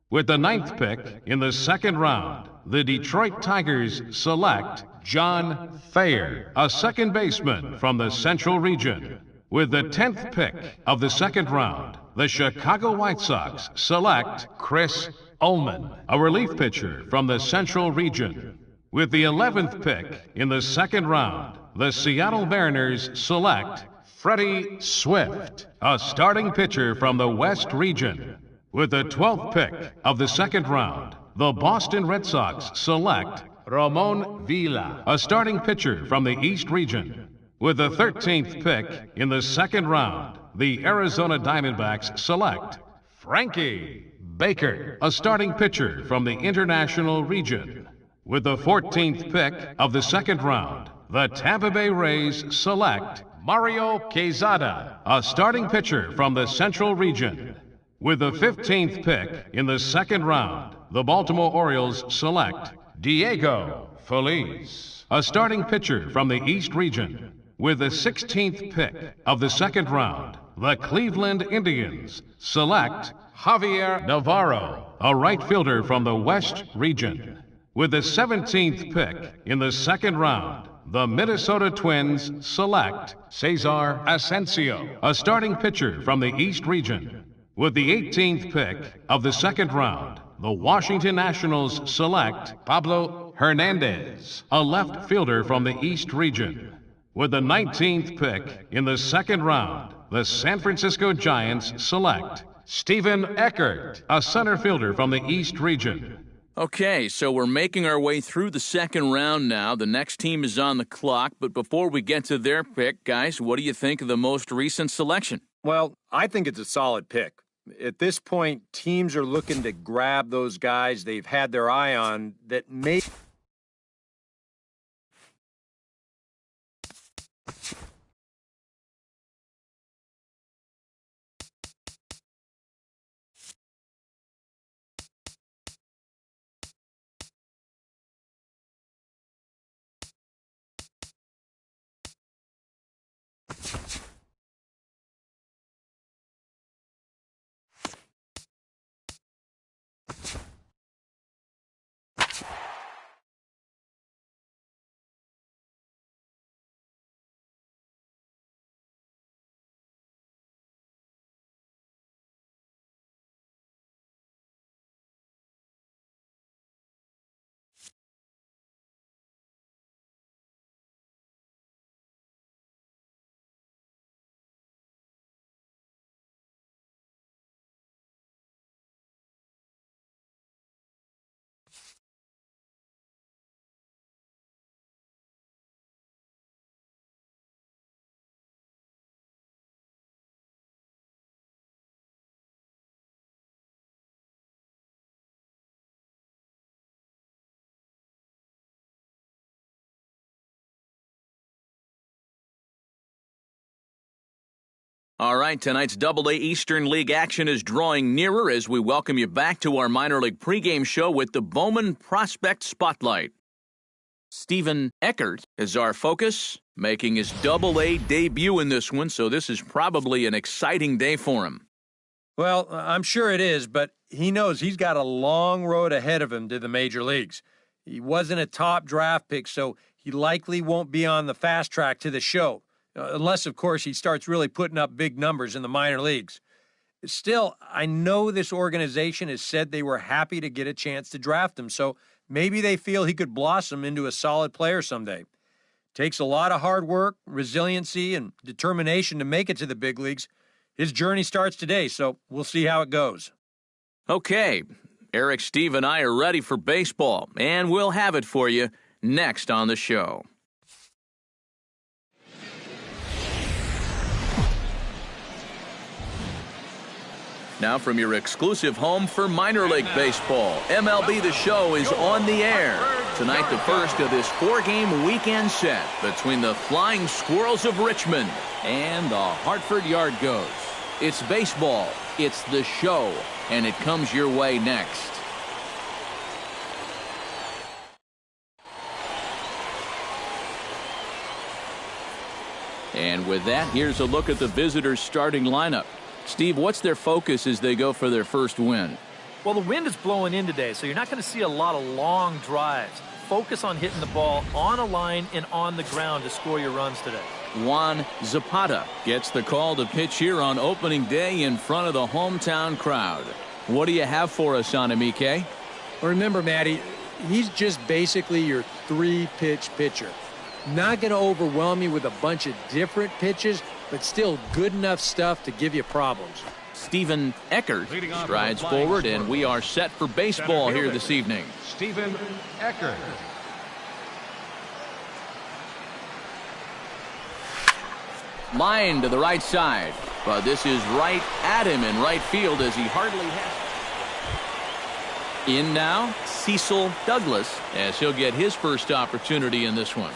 With the 9th pick in the 2nd round, the Detroit Tigers select John Thayer, a second baseman from the Central Region. With the 10th pick of the 2nd round, the Chicago White Sox select Chris Ullman, a relief pitcher from the Central Region. With the 11th pick in the 2nd round, the Seattle Mariners select Freddie Swift, a starting pitcher from the West Region. With the 12th pick of the 2nd round, the Boston Red Sox select Ramon Villa, a starting pitcher from the East Region. With the 13th pick in the 2nd round, the Arizona Diamondbacks select Frankie Baker, a starting pitcher from the International Region. With the 14th pick of the 2nd round, the Tampa Bay Rays select Mario Quezada, a starting pitcher from the Central Region. With the 15th pick in the 2nd round, the Baltimore Orioles select Diego Feliz, a starting pitcher from the East Region. With the 16th pick of the 2nd round, the Cleveland Indians select Javier Navarro, a right fielder from the West Region. With the 17th pick in the 2nd round, the Minnesota Twins select Cesar Asensio, a starting pitcher from the East Region. With the 18th pick of the 2nd round, the Washington Nationals select Pablo Hernandez, a left fielder from the East Region. With the 19th pick in the 2nd round, the San Francisco Giants select Stephen Eckert, a center fielder from the East Region. Okay, so we're making our way through the 2nd round now. The next team is on the clock, but before we get to their pick, guys, what do you think of the most recent selection? Well, I think it's a solid pick. At this point, teams are looking to grab those guys they've had their eye on that may... All right, tonight's Double-A Eastern League action is drawing nearer as we welcome you back to our minor league pregame show with the Bowman Prospect Spotlight. Stephen Eckert is our focus, making his Double-A debut in this one, so this is probably an exciting day for him. Well, I'm sure it is, but he knows he's got a long road ahead of him to the major leagues. He wasn't a top draft pick, so he likely won't be on the fast track to the show. Unless, of course, he starts really putting up big numbers in the minor leagues. Still, I know this organization has said they were happy to get a chance to draft him, so maybe they feel he could blossom into a solid player someday. Takes a lot of hard work, resiliency, and determination to make it to the big leagues. His journey starts today, so we'll see how it goes. Okay, Eric, Steve, and I are ready for baseball, and we'll have it for you next on the show. Now from your exclusive home for minor league baseball, MLB The Show is on the air. Tonight, the first of this 4-game weekend set between the Flying Squirrels of Richmond and the Hartford Yard Goats. It's baseball, it's The Show, and it comes your way next. And with that, here's a look at the visitors' starting lineup. Steve, what's their focus as they go for their first win? Well, the wind is blowing in today, so you're not going to see a lot of long drives. Focus on hitting the ball on a line and on the ground to score your runs today. Juan Zapata gets the call to pitch here on opening day in front of the hometown crowd. What do you have for us on him, EK? Well, remember, Matty, he's just basically your 3-pitch pitcher. Not going to overwhelm you with a bunch of different pitches, but still good enough stuff to give you problems. Stephen Eckert strides forward, and we are set for baseball here this evening. Stephen Eckert. Line to the right side, but this is right at him in right field as he hardly has. In now, Cecil Douglas, as he'll get his first opportunity in this one.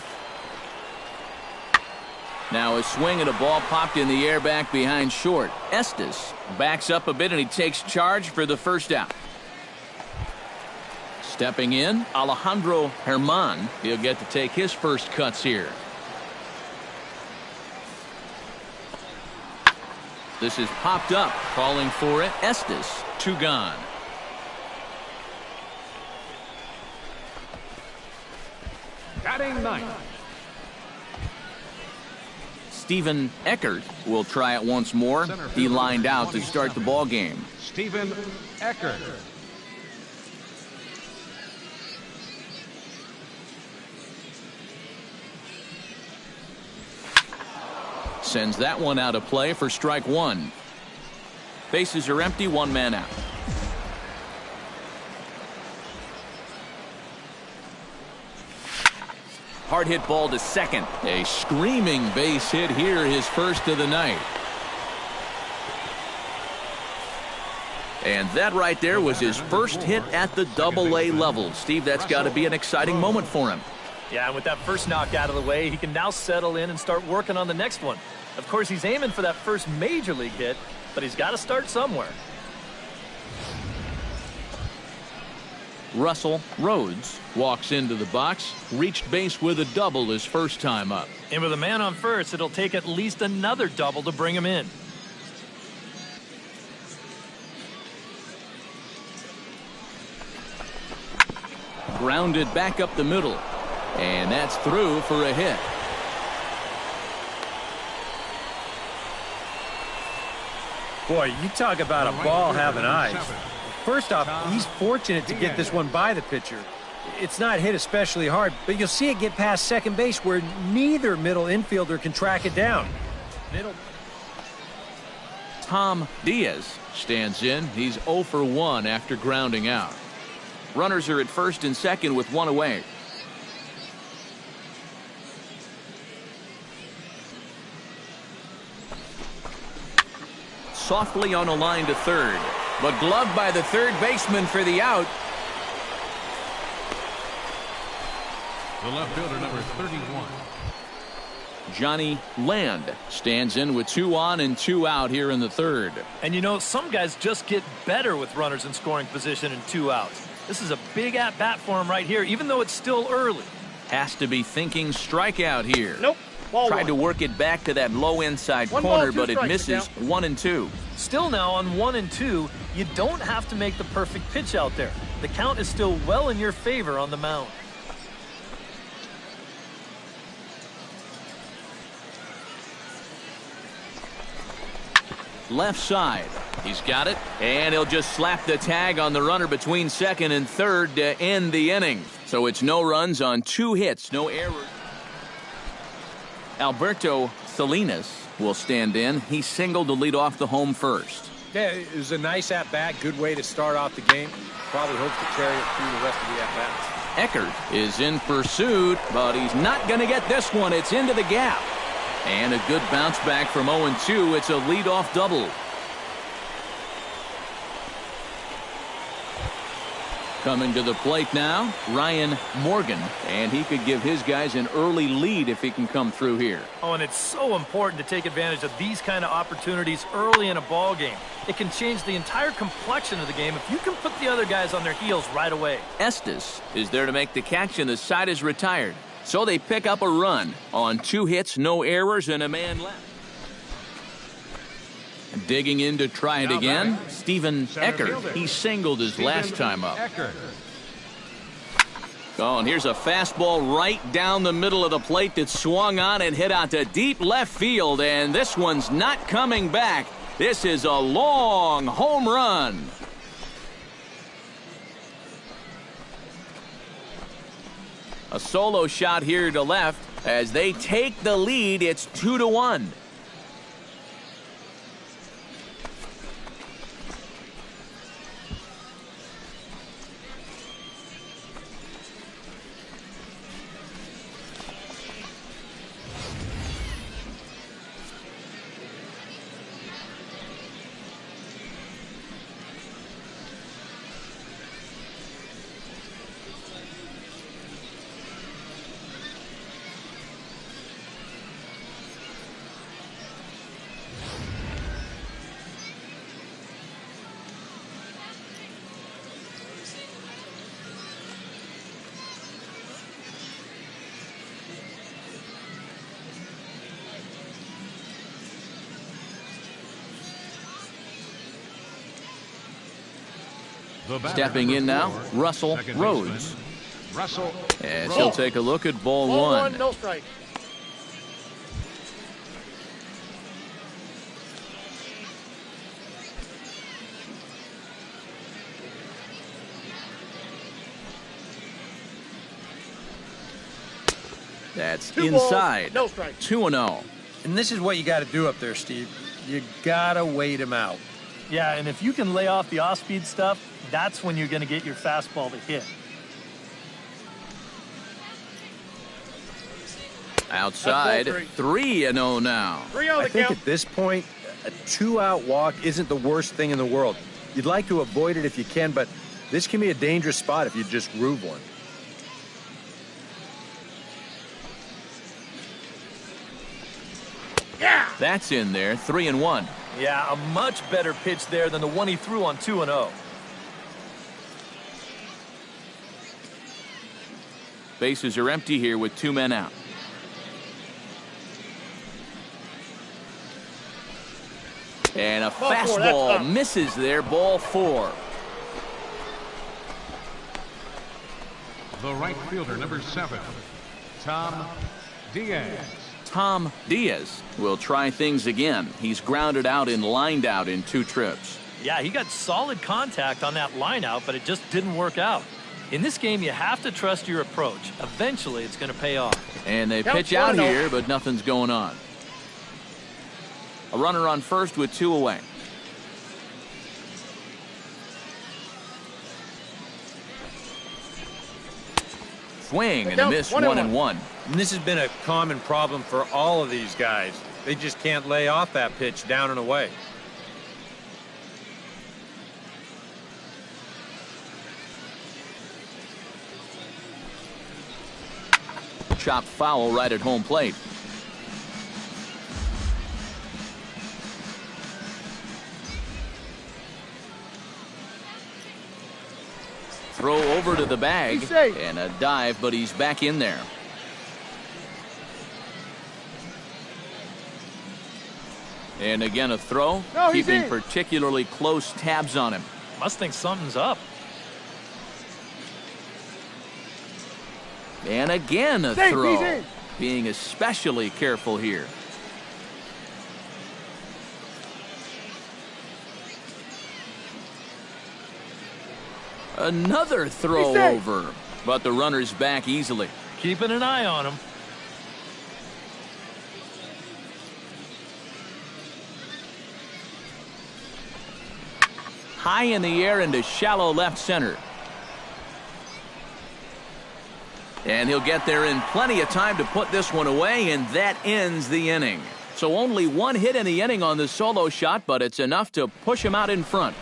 Now a swing and a ball popped in the air back behind short. Estes backs up a bit and he takes charge for the first out. Stepping in, Alejandro Herman. He'll get to take his first cuts here. This is popped up, calling for it. Estes, 2 gone. Batting ninth. Stephen Eckert will try it once more. He lined out to start the ball game. Stephen Eckert. Sends that one out of play for strike 1. Bases are empty, 1 man out. Hard hit ball to second. A screaming base hit here, his first of the night. And that right there was his first hit at the Double-A level. Steve, that's got to be an exciting moment for him. Yeah, and with that first knock out of the way, he can now settle in and start working on the next one. Of course, he's aiming for that first major league hit, but he's got to start somewhere. Russell Rhodes walks into the box, reached base with a double his first time up. And with a man on first, it'll take at least another double to bring him in. Grounded back up the middle, and that's through for a hit. Boy, you talk about a ball having eyes. First off, he's fortunate to get this one by the pitcher. It's not hit especially hard, but you'll see it get past second base where neither middle infielder can track it down. Tom Diaz stands in. He's 0 for 1 after grounding out. Runners are at first and second with 1 away. Softly on a line to third, but gloved by the third baseman for the out. The left fielder, number 31. Johnny Land stands in with 2 on and 2 out here in the third. And you know, some guys just get better with runners in scoring position and 2 outs. This is a big at-bat for him right here, even though it's still early. Has to be thinking strikeout here. Nope. Ball Tried 1. to work it back to that low inside 1 corner, ball, 2 but it strikes, misses. now. 1 and 2. Still now on 1 and 2, you don't have to make the perfect pitch out there. The count is still well in your favor on the mound. Left side. He's got it, and he'll just slap the tag on the runner between second and third to end the inning. So it's no runs on 2 hits, no errors. Alberto Salinas will stand in. He singled to lead off the home first. Yeah, it was a nice at-bat, good way to start off the game. Probably hopes to carry it through the rest of the at-bats. Eckert is in pursuit, but he's not going to get this one. It's into the gap. And a good bounce back from 0-2. It's a leadoff double. Coming to the plate now, Ryan Morgan, and he could give his guys an early lead if he can come through here. Oh, and it's so important to take advantage of these kind of opportunities early in a ball game. It can change the entire complexion of the game if you can put the other guys on their heels right away. Estes is there to make the catch, and the side is retired. So they pick up a run on 2 hits, no errors, and a man left. Digging in to try it again, Stephen Eckert. He singled his last time up. Oh, and here's a fastball right down the middle of the plate that swung on and hit out to deep left field, and this one's not coming back. This is a long home run. A solo shot here to left as they take the lead. It's 2-1. Stepping in now, Russell Rhodes. And she'll take a look at ball one. No strike. That's inside. No strike. 2-0. And this is what you got to do up there, Steve. You got to wait him out. Yeah, and if you can lay off the off-speed stuff, that's when you're going to get your fastball to hit. Outside, 3-0 now. I think at this point, a 2-out walk isn't the worst thing in the world. You'd like to avoid it if you can, but this can be a dangerous spot if you just groove one. Yeah! That's in there, 3-1. Yeah, a much better pitch there than the one he threw on 2-0. Bases are empty here with 2 men out. And a fastball misses there, ball 4. The right fielder, number 7, Tom Diaz. Tom Diaz will try things again. He's grounded out and lined out in 2 trips. Yeah, he got solid contact on that line out, but it just didn't work out. In this game, you have to trust your approach. Eventually, it's going to pay off. And they pitch out here, but nothing's going on. A runner on first with 2 away. Swing and a miss, 1-1. And this has been a common problem for all of these guys. They just can't lay off that pitch down and away. Chopped foul right at home plate. Throw over to the bag and a dive, but he's back in there. And again a throw, keeping particularly close tabs on him. Must think something's up. And again a throw, being especially careful here. Another throw over, but the runner's back easily. Keeping an eye on him. high in the air into shallow left center. And he'll get there in plenty of time to put this one away, and that ends the inning. So only one hit in the inning on the solo shot, but it's enough to push him out in front.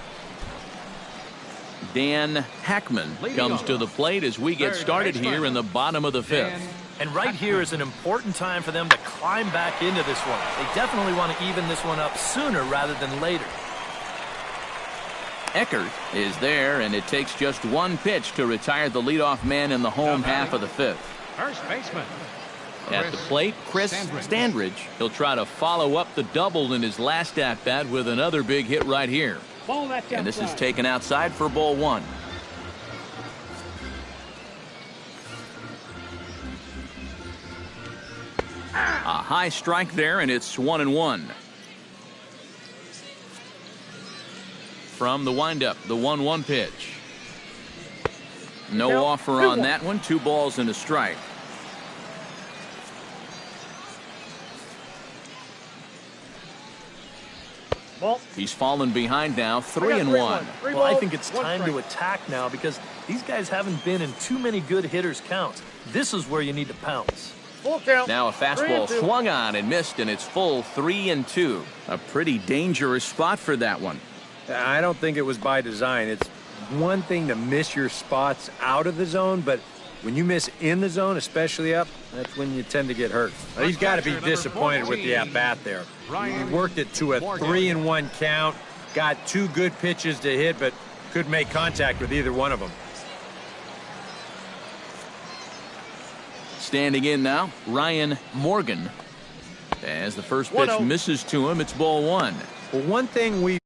Dan Hackman comes to the plate as we get started here in the bottom of the fifth. And right here is an important time for them to climb back into this one. They definitely want to even this one up sooner rather than later. Eckert is there, and it takes just one pitch to retire the leadoff man in the home half of the fifth. First baseman. At the plate, Chris Standridge. He'll try to follow up the double in his last at-bat with another big hit right here. And this is taken outside for ball one. A high strike there, and it's 1-1. From the windup, the 1-1 pitch. No offer on that one. 2 balls and a strike. He's fallen behind now, 3-1. Well, I think it's time to attack now because these guys haven't been in too many good hitters' counts. This is where you need to pounce. Now a fastball swung on and missed, and it's full 3-2. A pretty dangerous spot for that one. I don't think it was by design. It's one thing to miss your spots out of the zone, but when you miss in the zone, especially up, that's when you tend to get hurt. Now, he's got to be disappointed with the at-bat there. He worked it to a 3-1 count, got 2 good pitches to hit, but couldn't make contact with either one of them. Standing in now, Ryan Morgan. As the first pitch misses to him, it's ball one. Well, one thing we